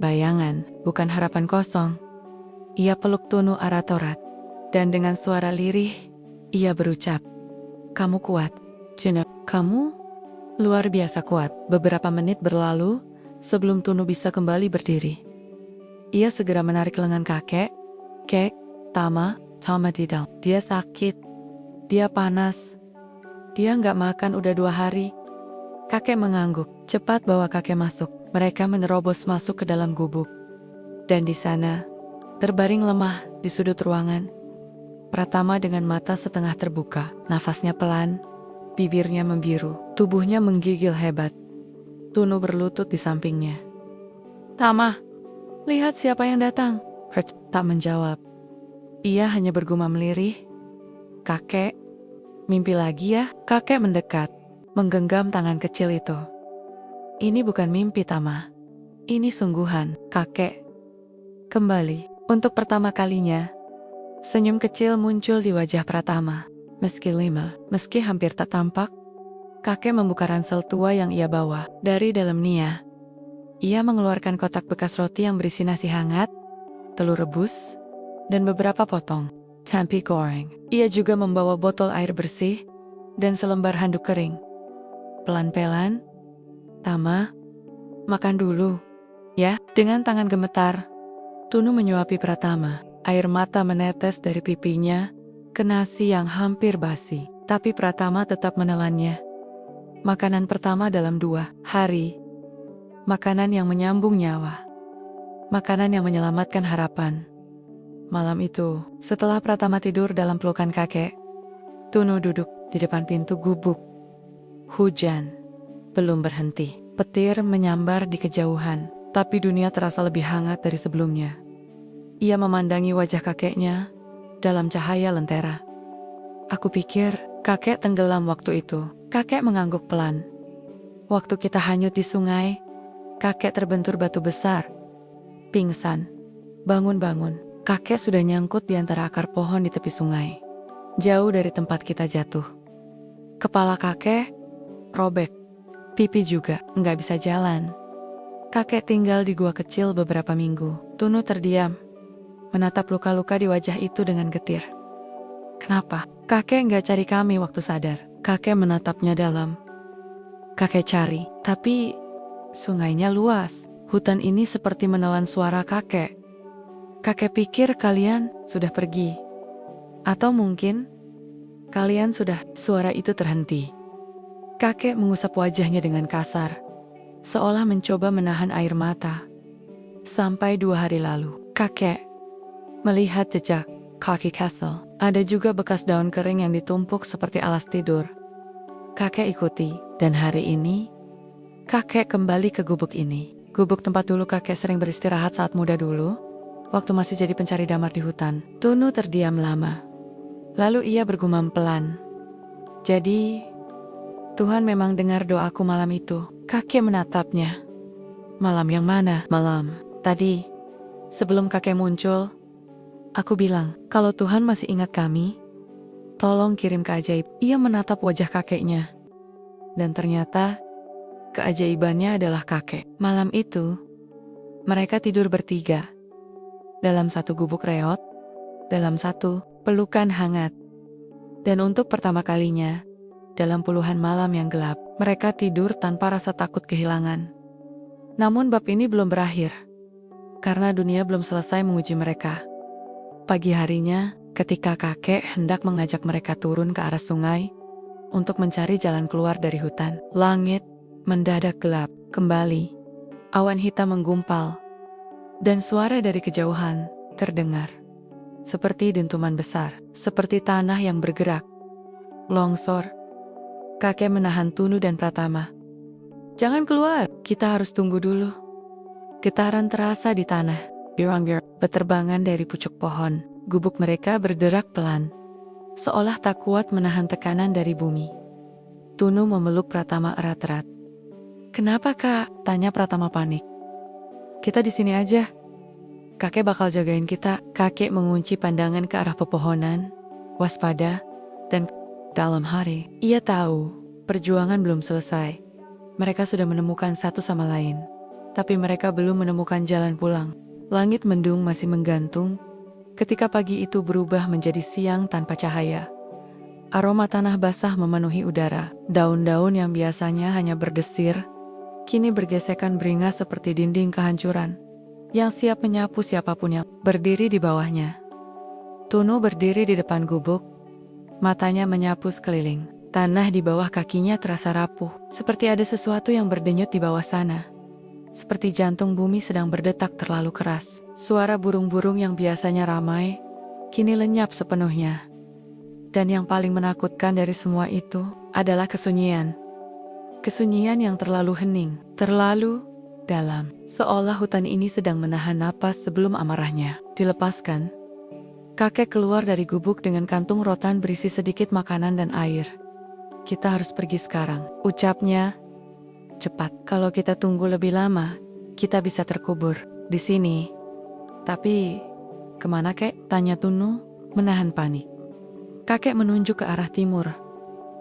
bayangan, bukan harapan kosong. Ia peluk Tunu erat-erat, dan dengan suara lirih, ia berucap, "Kamu kuat, Junep. Kamu luar biasa kuat." Beberapa menit berlalu, sebelum Tunu bisa kembali berdiri. Ia segera menarik lengan kakek. "Kek, Tama tidak. Dia sakit. Dia panas. Dia nggak makan udah 2 hari." Kakek mengangguk. Cepat bawa kakek masuk. Mereka menerobos masuk ke dalam gubuk. Dan di sana, terbaring lemah di sudut ruangan, Pratama dengan mata setengah terbuka. Nafasnya pelan, bibirnya membiru, tubuhnya menggigil hebat. Tunu berlutut di sampingnya. "Tama, lihat siapa yang datang." Prat tak menjawab. Ia hanya bergumam lirih, "Kakek, mimpi lagi ya?" Kakek mendekat, menggenggam tangan kecil itu. "Ini bukan mimpi, Tama. Ini sungguhan." Kakek kembali. Untuk pertama kalinya, senyum kecil muncul di wajah Pratama. Meski hampir tak tampak, kakek membuka ransel tua yang ia bawa. Dari dalam Nia, ia mengeluarkan kotak bekas roti yang berisi nasi hangat, telur rebus, dan beberapa potong tempe goreng. Ia juga membawa botol air bersih dan selembar handuk kering. Pelan-pelan, "Tama, makan dulu, ya." Dengan tangan gemetar, Tunu menyuapi Pratama. Air mata menetes dari pipinya ke nasi yang hampir basi. Tapi Pratama tetap menelannya. Makanan pertama dalam 2 hari. Makanan yang menyambung nyawa. Makanan yang menyelamatkan harapan. Malam itu, setelah Pratama tidur dalam pelukan kakek, Tunu duduk di depan pintu gubuk. Hujan belum berhenti. Petir menyambar di kejauhan, tapi dunia terasa lebih hangat dari sebelumnya. Ia memandangi wajah kakeknya dalam cahaya lentera. "Aku pikir kakek tenggelam waktu itu." Kakek mengangguk pelan. "Waktu kita hanyut di sungai, kakek terbentur batu besar. Pingsan. Bangun-bangun, kakek sudah nyangkut di antara akar pohon di tepi sungai. Jauh dari tempat kita jatuh. Kepala kakek robek. Pipi juga nggak bisa jalan. Kakek tinggal di gua kecil beberapa minggu." Tunu terdiam, menatap luka-luka di wajah itu dengan getir. "Kenapa kakek nggak cari kami waktu sadar?" Kakek menatapnya dalam. "Kakek cari, tapi sungainya luas. Hutan ini seperti menelan suara kakek. Kakek pikir kalian sudah pergi. Atau mungkin kalian sudah..." Suara itu terhenti. Kakek mengusap wajahnya dengan kasar, seolah mencoba menahan air mata. Sampai 2 hari lalu, kakek melihat jejak kaki Castle. Ada juga bekas daun kering yang ditumpuk seperti alas tidur. Kakek ikuti, dan hari ini, kakek kembali ke gubuk ini. Gubuk tempat dulu kakek sering beristirahat saat muda dulu, waktu masih jadi pencari damar di hutan. Tunu terdiam lama. Lalu ia bergumam pelan. "Jadi, Tuhan memang dengar doaku malam itu." Kakek menatapnya. "Malam yang mana?" "Malam tadi, sebelum kakek muncul. Aku bilang, kalau Tuhan masih ingat kami, tolong kirim keajaib." Ia menatap wajah kakeknya. Dan ternyata, keajaibannya adalah kakek. Malam itu, mereka tidur bertiga. Dalam satu gubuk reot, dalam satu pelukan hangat. Dan untuk pertama kalinya, dalam puluhan malam yang gelap, mereka tidur tanpa rasa takut kehilangan. Namun bab ini belum berakhir. karena dunia belum selesai menguji mereka. Pagi harinya, ketika kakek hendak mengajak mereka turun ke arah sungai untuk mencari jalan keluar dari hutan, langit mendadak gelap kembali. Awan hitam menggumpal, dan suara dari kejauhan terdengar. Seperti dentuman besar, seperti tanah yang bergerak. Longsor. Kakek menahan Tunu dan Pratama. Jangan keluar, kita harus tunggu dulu. Getaran terasa di tanah. Birang-birang beterbangan dari pucuk pohon. Gubuk mereka berderak pelan, seolah tak kuat menahan tekanan dari bumi. Tunu memeluk Pratama erat-erat. Kenapa kak? Tanya Pratama panik. Kita di sini aja. Kakek bakal jagain kita. Kakek mengunci pandangan ke arah pepohonan, waspada, dan dalam hati. Ia tahu, perjuangan belum selesai. Mereka sudah menemukan satu sama lain. Tapi mereka belum menemukan jalan pulang. Langit mendung masih menggantung, ketika pagi itu berubah menjadi siang tanpa cahaya. Aroma tanah basah memenuhi udara. Daun-daun yang biasanya hanya berdesir, kini bergesekan beringas seperti dinding kehancuran, yang siap menyapu siapapun yang berdiri di bawahnya. Tunu berdiri di depan gubuk, matanya menyapu sekeliling. Tanah di bawah kakinya terasa rapuh, seperti ada sesuatu yang berdenyut di bawah sana. Seperti jantung bumi sedang berdetak terlalu keras. Suara burung-burung yang biasanya ramai, kini lenyap sepenuhnya. Dan yang paling menakutkan dari semua itu adalah kesunyian. Kesunyian yang terlalu hening, terlalu dalam. Seolah hutan ini sedang menahan napas sebelum amarahnya dilepaskan. Kakek keluar dari gubuk dengan kantung rotan berisi sedikit makanan dan air. Kita harus pergi sekarang, ucapnya. Cepat, kalau kita tunggu lebih lama, kita bisa terkubur di sini. Tapi, kemana kek? Tanya Tunu, menahan panik. Kakek menunjuk ke arah timur,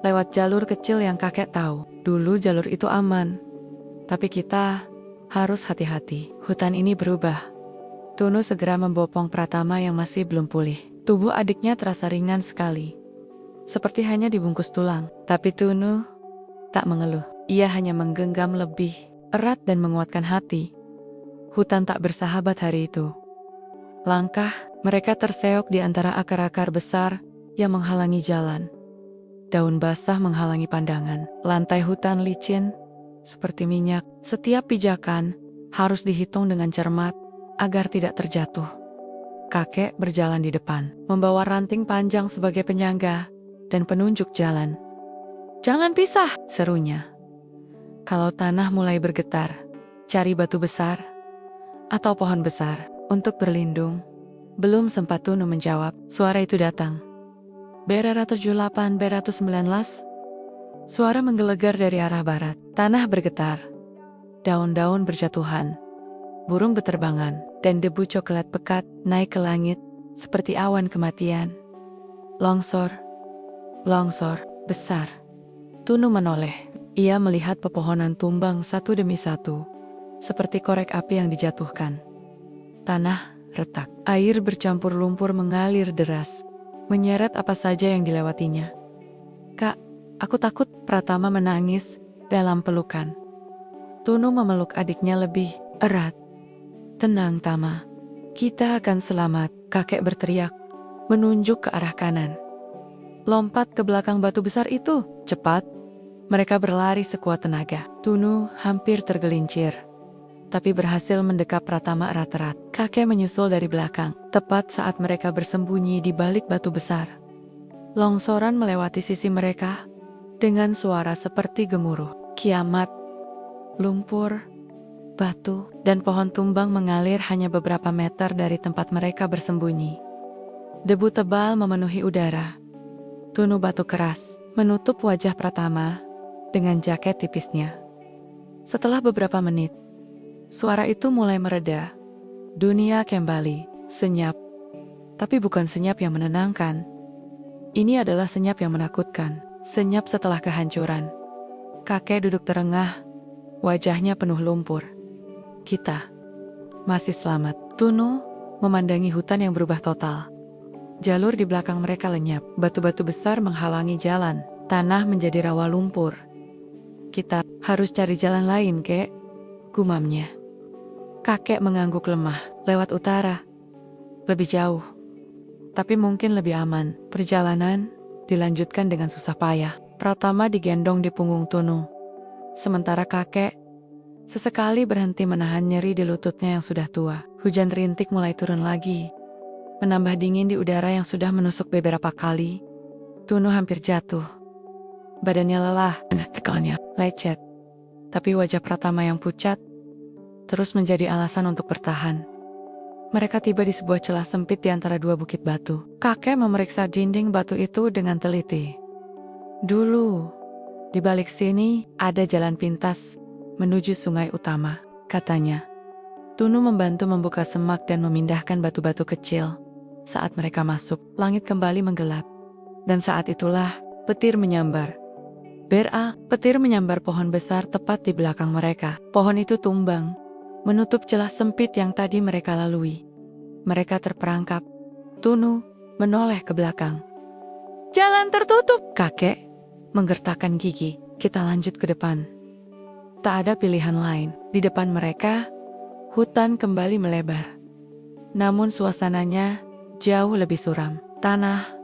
lewat jalur kecil yang kakek tahu. Dulu jalur itu aman, tapi kita harus hati-hati. Hutan ini berubah. Tunu segera membopong Pratama yang masih belum pulih. Tubuh adiknya terasa ringan sekali, seperti hanya dibungkus tulang. Tapi Tunu tak mengeluh. Ia hanya menggenggam lebih erat dan menguatkan hati. Hutan tak bersahabat hari itu. Langkah mereka terseok di antara akar-akar besar yang menghalangi jalan. Daun basah menghalangi pandangan. Lantai hutan licin, seperti minyak. Setiap pijakan harus dihitung dengan cermat agar tidak terjatuh. Kakek berjalan di depan, membawa ranting panjang sebagai penyangga dan penunjuk jalan. Jangan pisah, serunya. Kalau tanah mulai bergetar, cari batu besar atau pohon besar untuk berlindung. Belum sempat Tunu menjawab, suara itu datang. B-78, B-19. Suara menggelegar dari arah barat. Tanah bergetar. Daun-daun berjatuhan. Burung beterbangan. Dan debu coklat pekat naik ke langit seperti awan kematian. Longsor. Longsor. Besar. Tunu menoleh. Ia melihat pepohonan tumbang satu demi satu, seperti korek api yang dijatuhkan. Tanah retak. Air bercampur lumpur mengalir deras, menyeret apa saja yang dilewatinya. Kak, aku takut. Pratama menangis dalam pelukan. Tunu memeluk adiknya lebih erat. Tenang, Tama. Kita akan selamat, kakek berteriak, menunjuk ke arah kanan. Lompat ke belakang batu besar itu, cepat. Mereka berlari sekuat tenaga. Tunu hampir tergelincir, tapi berhasil mendekap Pratama erat-erat. Kakek menyusul dari belakang, tepat saat mereka bersembunyi di balik batu besar. Longsoran melewati sisi mereka dengan suara seperti gemuruh kiamat. Lumpur, batu, dan pohon tumbang mengalir hanya beberapa meter dari tempat mereka bersembunyi. Debu tebal memenuhi udara. Tunu batu keras menutup wajah Pratama dengan jaket tipisnya. Setelah beberapa menit, suara itu mulai mereda. Dunia kembali senyap, tapi bukan senyap yang menenangkan. Ini adalah senyap yang menakutkan, senyap setelah kehancuran. Kakek duduk terengah, wajahnya penuh lumpur. Kita masih selamat. Tunu memandangi hutan yang berubah total. Jalur di belakang mereka lenyap, batu-batu besar menghalangi jalan, tanah menjadi rawa lumpur. Kita harus cari jalan lain, kek, gumamnya. Kakek mengangguk lemah. Lewat utara. Lebih jauh. Tapi mungkin lebih aman. Perjalanan dilanjutkan dengan susah payah. Pratama digendong di punggung Tunu. Sementara kakek sesekali berhenti menahan nyeri di lututnya yang sudah tua. Hujan rintik mulai turun lagi. Menambah dingin di udara yang sudah menusuk beberapa kali. Tunu hampir jatuh. Badannya lelah, tekannya lecet. Tapi wajah Pratama yang pucat terus menjadi alasan untuk bertahan. Mereka tiba di sebuah celah sempit di antara dua bukit batu. Kakek memeriksa dinding batu itu dengan teliti. Dulu, di balik sini ada jalan pintas menuju sungai utama, katanya. Tunu membantu membuka semak dan memindahkan batu-batu kecil. Saat mereka masuk, langit kembali menggelap. Dan saat itulah, petir menyambar. Petir menyambar pohon besar tepat di belakang mereka. Pohon itu tumbang, menutup celah sempit yang tadi mereka lalui. Mereka terperangkap. Tunu menoleh ke belakang. Jalan tertutup! Kakek menggertakkan gigi. Kita lanjut ke depan. Tak ada pilihan lain. Di depan mereka, hutan kembali melebar. Namun suasananya jauh lebih suram. Tanah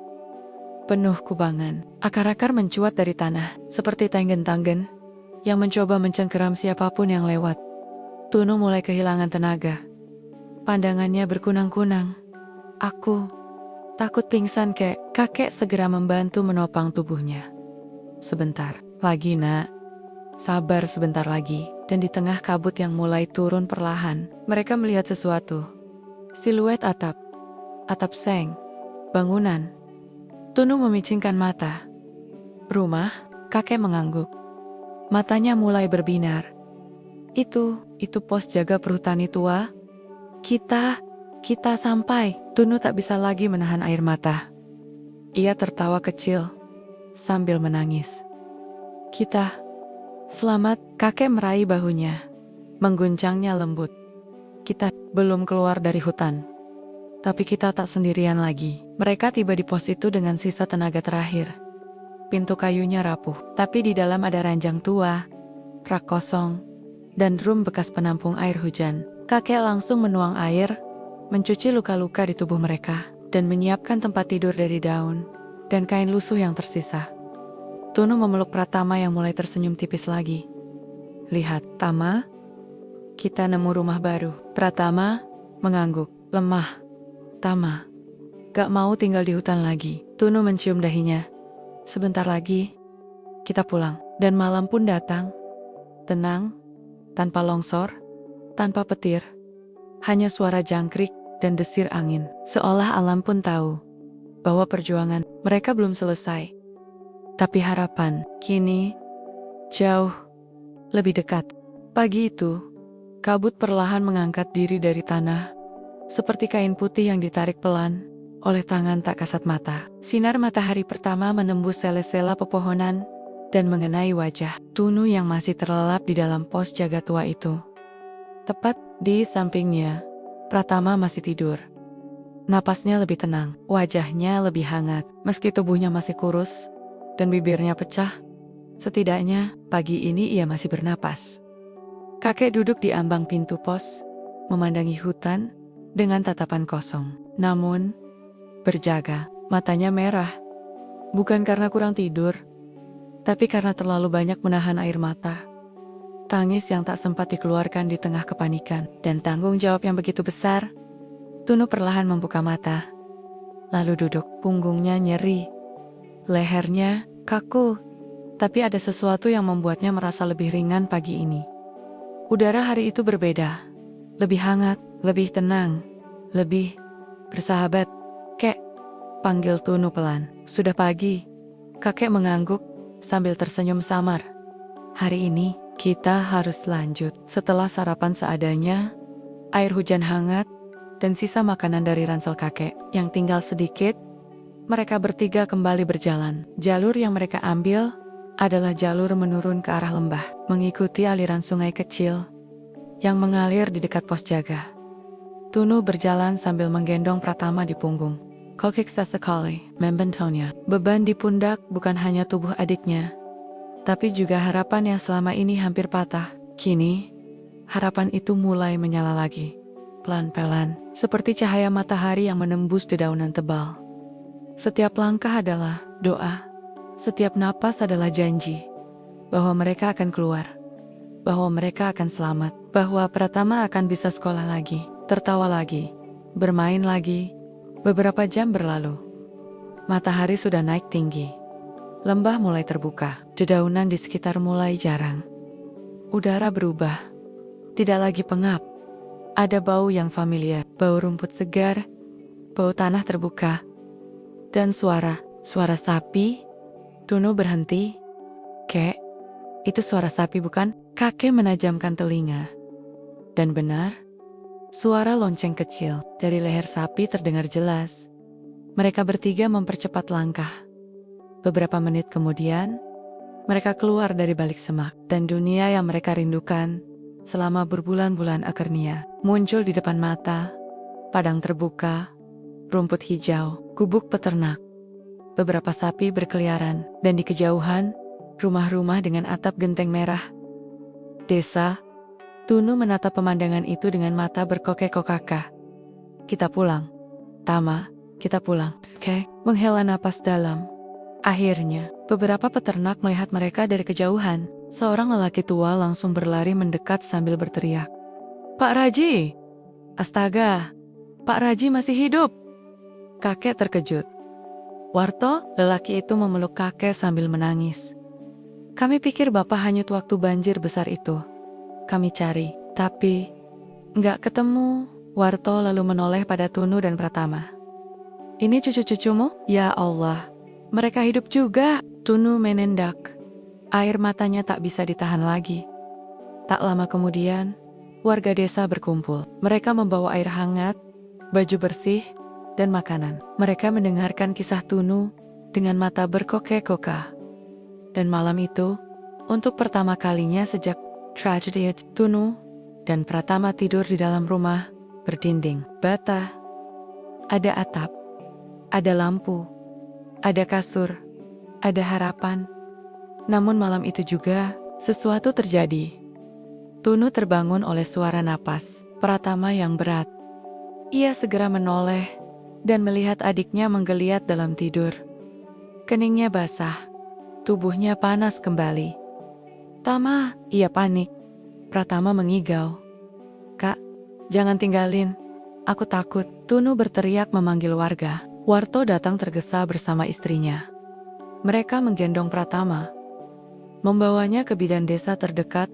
penuh kubangan. Akar-akar mencuat dari tanah, seperti tanggen-tanggen yang mencoba mencengkeram siapapun yang lewat. Tunu mulai kehilangan tenaga. Pandangannya berkunang-kunang. Aku takut pingsan, kek. Kakek segera membantu menopang tubuhnya. Sebentar lagi, nak. Sabar sebentar lagi. Dan di tengah kabut yang mulai turun perlahan, mereka melihat sesuatu. Siluet atap seng, bangunan. Tunu memicingkan mata. Rumah, kakek mengangguk. Matanya mulai berbinar. Itu pos jaga perhutani tua. Kita sampai. Tunu tak bisa lagi menahan air mata. Ia tertawa kecil sambil menangis. Kita selamat, kakek meraih bahunya, mengguncangnya lembut. Kita belum keluar dari hutan. Tapi kita tak sendirian lagi. Mereka tiba di pos itu dengan sisa tenaga terakhir. Pintu kayunya rapuh, tapi di dalam ada ranjang tua, rak kosong, dan drum bekas penampung air hujan. Kakek langsung menuang air, mencuci luka-luka di tubuh mereka, dan menyiapkan tempat tidur dari daun dan kain lusuh yang tersisa. Tunu memeluk Pratama yang mulai tersenyum tipis lagi. Lihat, Tama, kita nemu rumah baru. Pratama mengangguk, lemah. Tama, gak mau tinggal di hutan lagi. Tunu mencium dahinya. Sebentar lagi, kita pulang. Dan malam pun datang. Tenang, tanpa longsor, tanpa petir. Hanya suara jangkrik dan desir angin. Seolah alam pun tahu bahwa perjuangan mereka belum selesai. Tapi harapan kini jauh lebih dekat. Pagi itu, kabut perlahan mengangkat diri dari tanah. Seperti kain putih yang ditarik pelan oleh tangan tak kasat mata. Sinar matahari pertama menembus sela-sela pepohonan dan mengenai wajah Tunu yang masih terlelap di dalam pos jaga tua itu. Tepat di sampingnya, Pratama masih tidur. Napasnya lebih tenang, wajahnya lebih hangat, meski tubuhnya masih kurus dan bibirnya pecah. Setidaknya, pagi ini ia masih bernapas. Kakek duduk di ambang pintu pos, memandangi hutan dengan tatapan kosong. Namun, berjaga, matanya merah. Bukan karena kurang tidur, tapi karena terlalu banyak menahan air mata. Tangis yang tak sempat dikeluarkan di tengah kepanikan dan tanggung jawab yang begitu besar. Tunu perlahan membuka mata, lalu duduk. Punggungnya nyeri, lehernya kaku, tapi ada sesuatu yang membuatnya merasa lebih ringan pagi ini. Udara hari itu berbeda, lebih hangat, lebih tenang, lebih bersahabat. Kek, panggil Tunu pelan. Sudah pagi, kakek mengangguk sambil tersenyum samar. Hari ini, kita harus lanjut. Setelah sarapan seadanya, air hujan hangat, dan sisa makanan dari ransel kakek yang tinggal sedikit, mereka bertiga kembali berjalan. Jalur yang mereka ambil adalah jalur menurun ke arah lembah, mengikuti aliran sungai kecil yang mengalir di dekat pos jaga. Tunu berjalan sambil menggendong Pratama di punggung. Kokik sesekali membentuknya. Beban di pundak bukan hanya tubuh adiknya, tapi juga harapan yang selama ini hampir patah. Kini, harapan itu mulai menyala lagi. Pelan-pelan, seperti cahaya matahari yang menembus dedaunan tebal. Setiap langkah adalah doa. Setiap napas adalah janji. Bahwa mereka akan keluar. Bahwa mereka akan selamat. Bahwa Pratama akan bisa sekolah lagi. Tertawa lagi. Bermain lagi. Beberapa jam berlalu. Matahari sudah naik tinggi. Lembah mulai terbuka. Dedaunan di sekitar mulai jarang. Udara berubah. Tidak lagi pengap. Ada bau yang familiar, bau rumput segar, bau tanah terbuka, dan suara sapi. Tunu berhenti. Kek, itu suara sapi bukan? Kakek menajamkan telinga. Dan benar, suara lonceng kecil dari leher sapi terdengar jelas. Mereka bertiga mempercepat langkah. Beberapa menit kemudian, mereka keluar dari balik semak, dan dunia yang mereka rindukan selama berbulan-bulan akhirnya muncul di depan mata. Padang terbuka, rumput hijau, gubuk peternak, beberapa sapi berkeliaran, dan di kejauhan, rumah-rumah dengan atap genteng merah. Desa. Tunu menatap pemandangan itu dengan mata berkokek-kokaka. Kita pulang. Tama, kita pulang. Kek menghela napas dalam. Akhirnya, beberapa peternak melihat mereka dari kejauhan. Seorang lelaki tua langsung berlari mendekat sambil berteriak. Pak Raji! Astaga, Pak Raji masih hidup! Kakek terkejut. Warto, lelaki itu memeluk kakek sambil menangis. Kami pikir Bapak hanyut waktu banjir besar itu. Kami cari, tapi nggak ketemu. Warto lalu menoleh pada Tunu dan Pratama. Ini cucu-cucumu? Ya Allah, mereka hidup juga. Tunu menendak. Air matanya tak bisa ditahan lagi. Tak lama kemudian, warga desa berkumpul. Mereka membawa air hangat, baju bersih, dan makanan. Mereka mendengarkan kisah Tunu dengan mata berkokek-kokah. Dan malam itu, untuk pertama kalinya sejak tragedi, Tunu dan Pratama tidur di dalam rumah berdinding bata. Ada atap, ada lampu, ada kasur, ada harapan. Namun malam itu juga, sesuatu terjadi. Tunu terbangun oleh suara napas Pratama yang berat. Ia segera menoleh dan melihat adiknya menggeliat dalam tidur. Keningnya basah, tubuhnya panas kembali. Tama, ia panik. Pratama mengigau. Kak, jangan tinggalin. Aku takut. Tunu berteriak memanggil warga. Warto datang tergesa bersama istrinya. Mereka menggendong Pratama, membawanya ke bidan desa terdekat.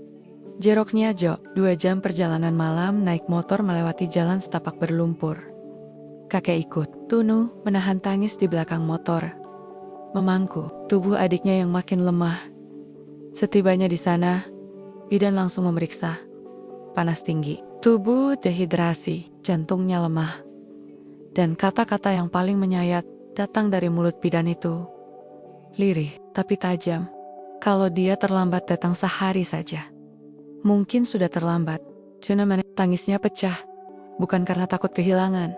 Jeroknya Jo, 2 jam perjalanan malam naik motor melewati jalan setapak berlumpur. Kakek ikut. Tunu menahan tangis di belakang motor, memangku tubuh adiknya yang makin lemah. Setibanya di sana, bidan langsung memeriksa. Panas tinggi, tubuh dehidrasi, jantungnya lemah. Dan kata-kata yang paling menyayat datang dari mulut bidan itu. Lirih, tapi tajam. Kalau dia terlambat datang sehari saja, mungkin sudah terlambat. Cuman tangisnya pecah, bukan karena takut kehilangan,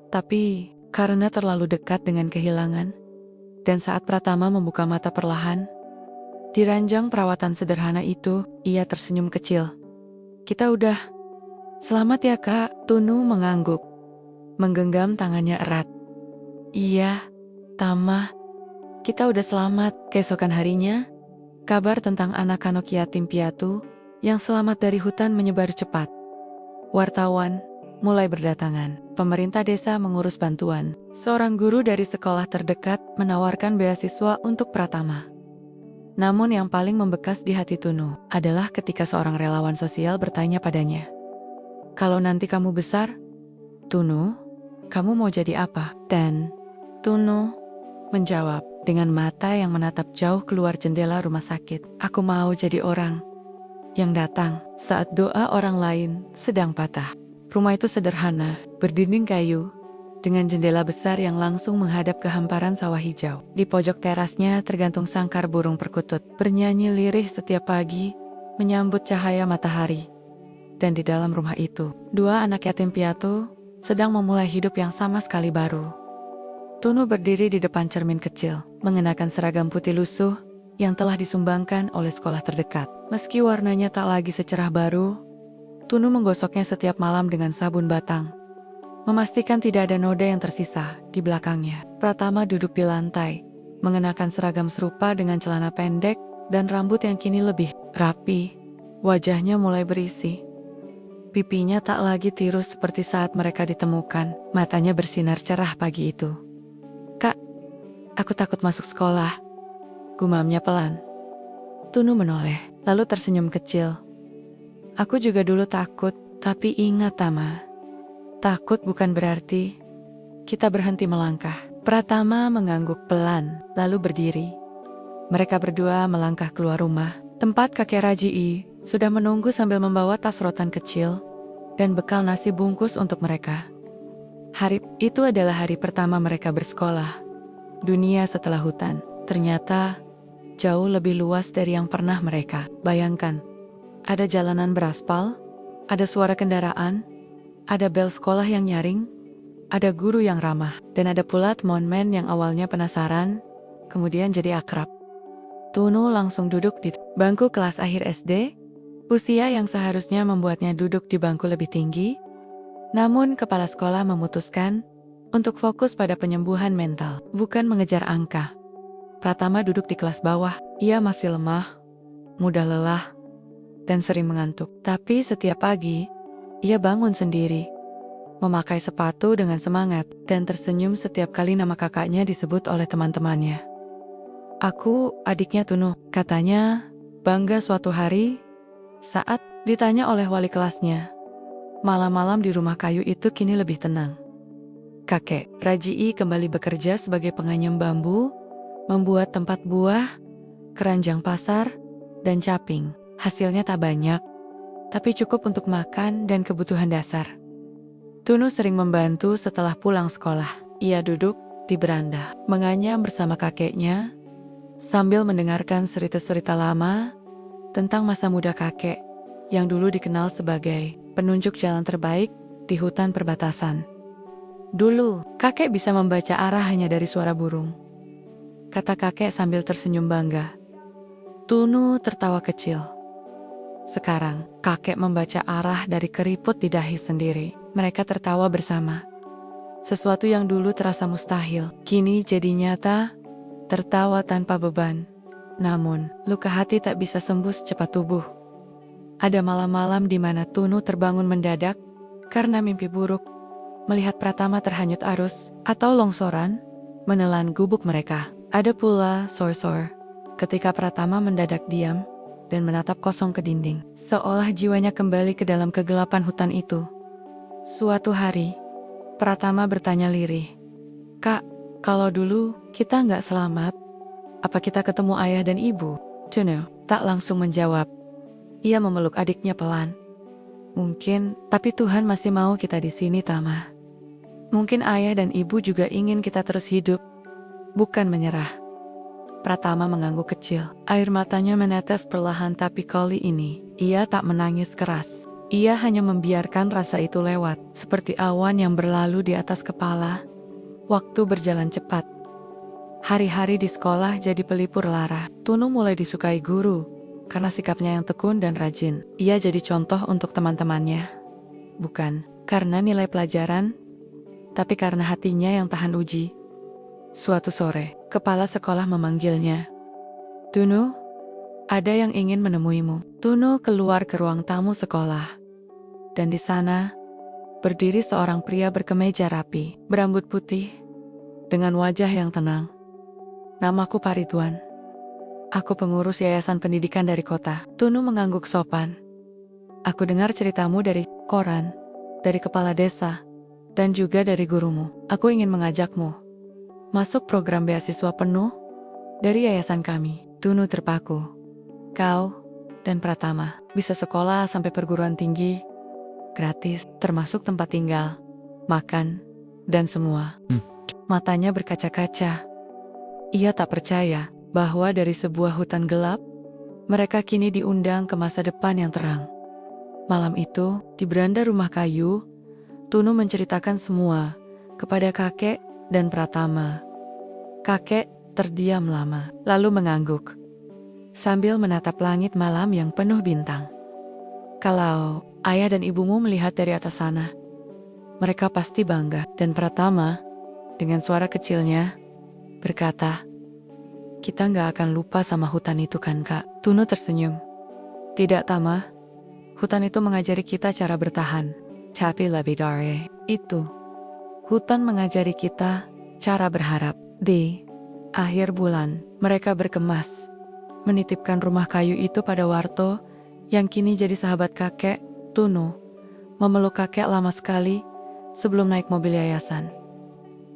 tapi karena terlalu dekat dengan kehilangan. Dan saat Pratama membuka mata perlahan, di ranjang perawatan sederhana itu, ia tersenyum kecil. Kita udah. Selamat ya kak. Tunu mengangguk, menggenggam tangannya erat. Iya, Tama, kita udah selamat. Keesokan harinya, kabar tentang anak-anak yatim piatu yang selamat dari hutan menyebar cepat. Wartawan mulai berdatangan. Pemerintah desa mengurus bantuan. Seorang guru dari sekolah terdekat menawarkan beasiswa untuk Pratama. Namun yang paling membekas di hati Tunu adalah ketika seorang relawan sosial bertanya padanya, "Kalau nanti kamu besar, Tunu, kamu mau jadi apa?" Dan Tunu menjawab dengan mata yang menatap jauh keluar jendela rumah sakit, "Aku mau jadi orang yang datang saat doa orang lain sedang patah." Rumah itu sederhana, berdinding kayu, dengan jendela besar yang langsung menghadap ke hamparan sawah hijau. Di pojok terasnya tergantung sangkar burung perkutut, bernyanyi lirih setiap pagi, menyambut cahaya matahari. Dan di dalam rumah itu, 2 anak yatim piatu sedang memulai hidup yang sama sekali baru. Tunu berdiri di depan cermin kecil, mengenakan seragam putih lusuh yang telah disumbangkan oleh sekolah terdekat. Meski warnanya tak lagi secerah baru, Tunu menggosoknya setiap malam dengan sabun batang, memastikan tidak ada noda yang tersisa di belakangnya. Pratama duduk di lantai, mengenakan seragam serupa dengan celana pendek dan rambut yang kini lebih rapi. Wajahnya mulai berisi. Pipinya tak lagi tirus seperti saat mereka ditemukan. Matanya bersinar cerah pagi itu. "Kak, aku takut masuk sekolah," gumamnya pelan. Tunu menoleh, lalu tersenyum kecil. "Aku juga dulu takut, tapi ingat Tama, takut bukan berarti kita berhenti melangkah." Pratama mengangguk pelan, lalu berdiri. Mereka berdua melangkah keluar rumah. Tempat kakek Rajii sudah menunggu sambil membawa tas rotan kecil dan bekal nasi bungkus untuk mereka. Hari itu adalah hari pertama mereka bersekolah. Dunia setelah hutan ternyata jauh lebih luas dari yang pernah mereka bayangkan. Ada jalanan beraspal, ada suara kendaraan, ada bel sekolah yang nyaring, ada guru yang ramah, dan ada pula teman-teman yang awalnya penasaran, kemudian jadi akrab. Tunu langsung duduk di bangku kelas akhir SD, usia yang seharusnya membuatnya duduk di bangku lebih tinggi. Namun kepala sekolah memutuskan untuk fokus pada penyembuhan mental, bukan mengejar angka. Pratama duduk di kelas bawah. Ia masih lemah, mudah lelah, dan sering mengantuk. Tapi setiap pagi, ia bangun sendiri, memakai sepatu dengan semangat, dan tersenyum setiap kali nama kakaknya disebut oleh teman-temannya. "Aku adiknya Tunu," katanya, bangga suatu hari saat ditanya oleh wali kelasnya. Malam-malam di rumah kayu itu kini lebih tenang. Kakek Rajii kembali bekerja sebagai penganyam bambu, membuat tempat buah, keranjang pasar, dan caping. Hasilnya tak banyak, tapi cukup untuk makan dan kebutuhan dasar. Tunu sering membantu setelah pulang sekolah. Ia duduk di beranda, menganyam bersama kakeknya, sambil mendengarkan cerita-cerita lama tentang masa muda kakek yang dulu dikenal sebagai penunjuk jalan terbaik di hutan perbatasan. "Dulu, kakek bisa membaca arah hanya dari suara burung," kata kakek sambil tersenyum bangga. Tunu tertawa kecil. Sekarang, kakek membaca arah dari keriput di dahi sendiri. Mereka tertawa bersama. Sesuatu yang dulu terasa mustahil, kini jadi nyata, tertawa tanpa beban. Namun, luka hati tak bisa sembuh secepat tubuh. Ada malam-malam di mana Tunu terbangun mendadak karena mimpi buruk, melihat Pratama terhanyut arus atau longsoran, menelan gubuk mereka. Ada pula sor-sor ketika Pratama mendadak diam dan menatap kosong ke dinding, seolah jiwanya kembali ke dalam kegelapan hutan itu. Suatu hari, Pratama bertanya lirih, "Kak, kalau dulu kita nggak selamat, apa kita ketemu ayah dan ibu?" Tunu tak langsung menjawab. Ia memeluk adiknya pelan. "Mungkin, tapi Tuhan masih mau kita di sini, Tama. Mungkin ayah dan ibu juga ingin kita terus hidup, bukan menyerah." Pratama mengangguk kecil. Air matanya menetes perlahan, tapi kali ini, ia tak menangis keras. Ia hanya membiarkan rasa itu lewat, seperti awan yang berlalu di atas kepala. Waktu berjalan cepat. Hari-hari di sekolah jadi pelipur lara. Tunu mulai disukai guru karena sikapnya yang tekun dan rajin. Ia jadi contoh untuk teman-temannya. Bukan karena nilai pelajaran, tapi karena hatinya yang tahan uji. Suatu sore, kepala sekolah memanggilnya. "Tunu, ada yang ingin menemuimu." Tunu keluar ke ruang tamu sekolah. Dan di sana, berdiri seorang pria berkemeja rapi, berambut putih, dengan wajah yang tenang. "Namaku Parituan. Aku pengurus yayasan pendidikan dari kota." Tunu mengangguk sopan. "Aku dengar ceritamu dari koran, dari kepala desa, dan juga dari gurumu. Aku ingin mengajakmu masuk program beasiswa penuh dari yayasan kami." Tunu terpaku. "Kau dan Pratama bisa sekolah sampai perguruan tinggi, gratis, termasuk tempat tinggal, makan, dan semua." Matanya berkaca-kaca. Ia tak percaya bahwa dari sebuah hutan gelap, mereka kini diundang ke masa depan yang terang. Malam itu, di beranda rumah kayu, Tunu menceritakan semua kepada kakek dan Pratama. Kakek terdiam lama, lalu mengangguk, sambil menatap langit malam yang penuh bintang. Kalau ayah dan ibumu melihat dari atas sana, mereka pasti bangga. Dan Pratama, dengan suara kecilnya, berkata, "Kita nggak akan lupa sama hutan itu kan, Kak?" Tunu tersenyum. "Tidak, Tama. Hutan itu mengajari kita cara bertahan. Tapi lebih dari itu, hutan mengajari kita cara berharap." Di akhir bulan, mereka berkemas, menitipkan rumah kayu itu pada Warto, yang kini jadi sahabat kakek. Tunu memeluk kakek lama sekali sebelum naik mobil yayasan.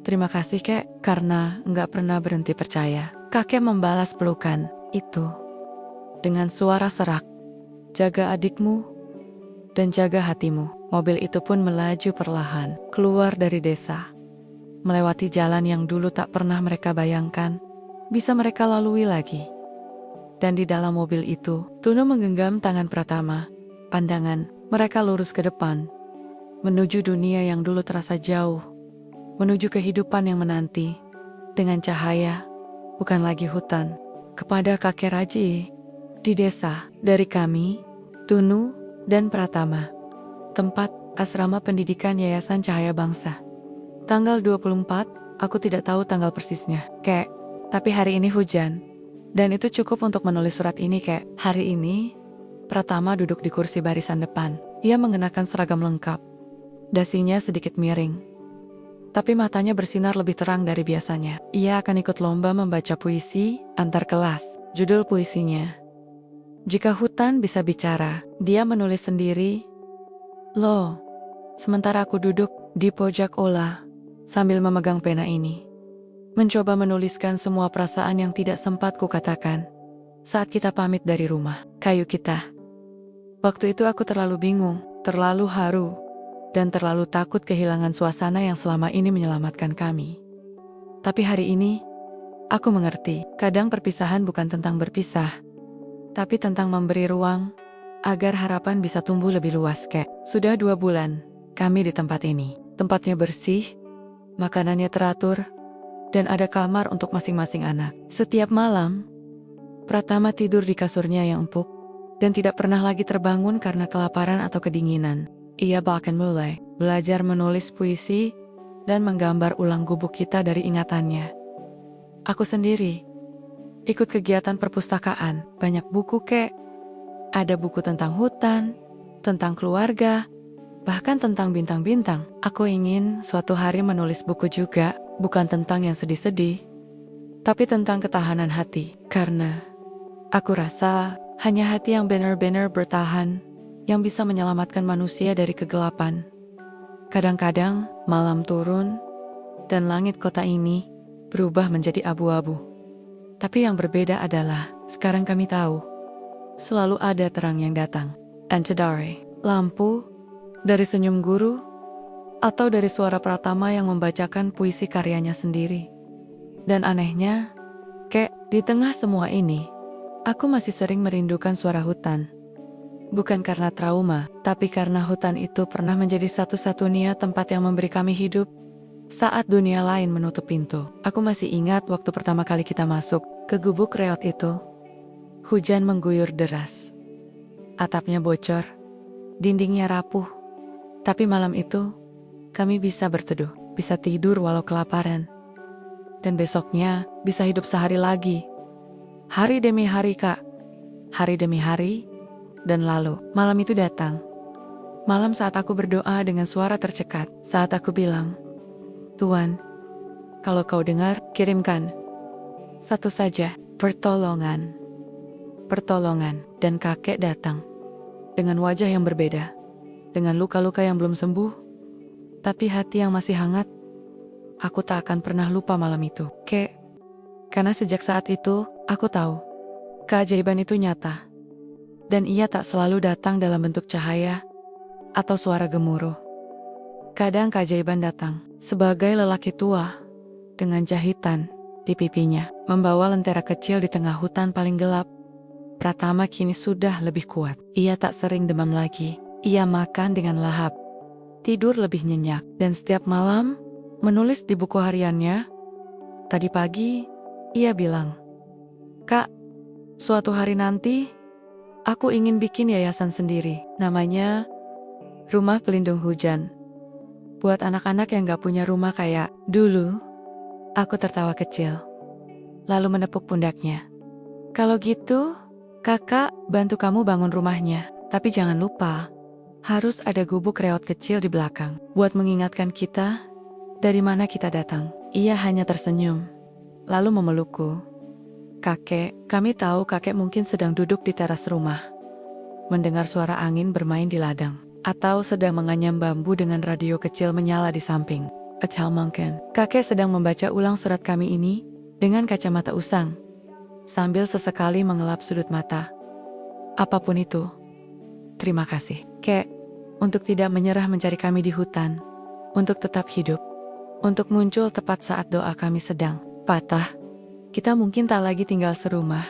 "Terima kasih, Kek, karena nggak pernah berhenti percaya." Kakek membalas pelukan itu dengan suara serak. "Jaga adikmu dan jaga hatimu." Mobil itu pun melaju perlahan keluar dari desa, melewati jalan yang dulu tak pernah mereka bayangkan bisa mereka lalui lagi. Dan di dalam mobil itu, Tunu menggenggam tangan Pratama. Pandangan mereka lurus ke depan, menuju dunia yang dulu terasa jauh, menuju kehidupan yang menanti, dengan cahaya, bukan lagi hutan. Kepada kakek Raji, di desa, dari kami, Tunu dan Pratama. Tempat asrama pendidikan Yayasan Cahaya Bangsa. Tanggal 24, aku tidak tahu tanggal persisnya, Kek. Tapi hari ini hujan. Dan itu cukup untuk menulis surat ini, Kek. Hari ini, Pratama duduk di kursi barisan depan. Ia mengenakan seragam lengkap. Dasinya sedikit miring, tapi matanya bersinar lebih terang dari biasanya. Ia akan ikut lomba membaca puisi antar kelas. Judul puisinya, "Jika Hutan Bisa Bicara." Dia menulis sendiri, "Loh, sementara aku duduk di pojok olah sambil memegang pena ini, mencoba menuliskan semua perasaan yang tidak sempat kukatakan saat kita pamit dari rumah kayu kita. Waktu itu aku terlalu bingung, terlalu haru, dan terlalu takut kehilangan suasana yang selama ini menyelamatkan kami. Tapi hari ini, aku mengerti, kadang perpisahan bukan tentang berpisah, tapi tentang memberi ruang agar harapan bisa tumbuh lebih luas, Kek." Sudah 2 bulan kami di tempat ini. Tempatnya bersih, makanannya teratur, dan ada kamar untuk masing-masing anak. Setiap malam, Pratama tidur di kasurnya yang empuk, dan tidak pernah lagi terbangun karena kelaparan atau kedinginan. Ia bahkan mulai belajar menulis puisi dan menggambar ulang gubuk kita dari ingatannya. Aku sendiri ikut kegiatan perpustakaan, banyak buku, Kek. Ada buku tentang hutan, tentang keluarga, bahkan tentang bintang-bintang. Aku ingin suatu hari menulis buku juga, bukan tentang yang sedih-sedih, tapi tentang ketahanan hati. Karena aku rasa hanya hati yang benar-benar bertahan yang bisa menyelamatkan manusia dari kegelapan. Kadang-kadang malam turun dan langit kota ini berubah menjadi abu-abu. Tapi yang berbeda adalah sekarang kami tahu selalu ada terang yang datang. Antadare, lampu, dari senyum guru, atau dari suara Pratama yang membacakan puisi karyanya sendiri. Dan anehnya, Kek, di tengah semua ini, aku masih sering merindukan suara hutan. Bukan karena trauma, tapi karena hutan itu pernah menjadi satu-satunya tempat yang memberi kami hidup saat dunia lain menutup pintu. Aku masih ingat waktu pertama kali kita masuk ke gubuk reot itu. Hujan mengguyur deras. Atapnya bocor, dindingnya rapuh. Tapi malam itu, kami bisa berteduh, bisa tidur walau kelaparan. Dan besoknya bisa hidup sehari lagi. Hari demi hari, Kak. Hari demi hari. Dan lalu, malam itu datang. Malam saat aku berdoa dengan suara tercekat. Saat aku bilang, "Tuhan, kalau kau dengar, kirimkan satu saja pertolongan." Pertolongan. Dan kakek datang. Dengan wajah yang berbeda. Dengan luka-luka yang belum sembuh. Tapi hati yang masih hangat. Aku tak akan pernah lupa malam itu, Kek. Karena sejak saat itu, aku tahu keajaiban itu nyata. Dan ia tak selalu datang dalam bentuk cahaya atau suara gemuruh. Kadang keajaiban datang sebagai lelaki tua dengan jahitan di pipinya, membawa lentera kecil di tengah hutan paling gelap. Pratama kini sudah lebih kuat. Ia tak sering demam lagi. Ia makan dengan lahap, tidur lebih nyenyak, dan setiap malam menulis di buku hariannya. Tadi pagi, ia bilang, "Kak, suatu hari nanti, Aku ingin bikin yayasan sendiri. Namanya Rumah Pelindung Hujan. Buat anak-anak yang gak punya rumah kayak dulu. Aku tertawa kecil, lalu menepuk pundaknya. Kalau gitu, kakak bantu kamu bangun rumahnya. Tapi jangan lupa, harus ada gubuk reot kecil di belakang. Buat mengingatkan kita dari mana kita datang. Ia hanya tersenyum, lalu memelukku. Kakek, kami tahu kakek mungkin sedang duduk di teras rumah, mendengar suara angin bermain di ladang, atau sedang menganyam bambu dengan radio kecil menyala di samping. Atau mungkin kakek sedang membaca ulang surat kami ini dengan kacamata usang, sambil sesekali mengelap sudut mata. Apapun itu, terima kasih, Kek, untuk tidak menyerah mencari kami di hutan, untuk tetap hidup, untuk muncul tepat saat doa kami sedang patah. Kita mungkin tak lagi tinggal serumah,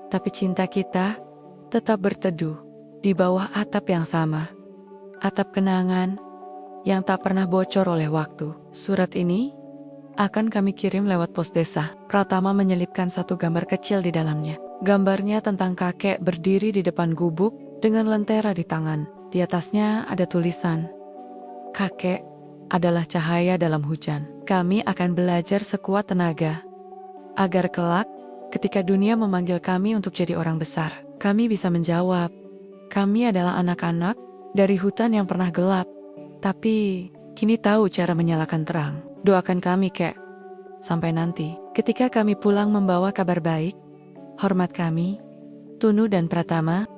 tapi cinta kita tetap berteduh di bawah atap yang sama. Atap kenangan yang tak pernah bocor oleh waktu. Surat ini akan kami kirim lewat pos desa. Pratama menyelipkan satu gambar kecil di dalamnya. Gambarnya tentang kakek berdiri di depan gubuk dengan lentera di tangan. Di atasnya ada tulisan, "Kakek adalah cahaya dalam hujan. Kami akan belajar sekuat tenaga, agar kelak ketika dunia memanggil kami untuk jadi orang besar, kami bisa menjawab, kami adalah anak-anak dari hutan yang pernah gelap, tapi kini tahu cara menyalakan terang. Doakan kami, Kek. Sampai nanti, ketika kami pulang membawa kabar baik, hormat kami, Tunu dan Pratama."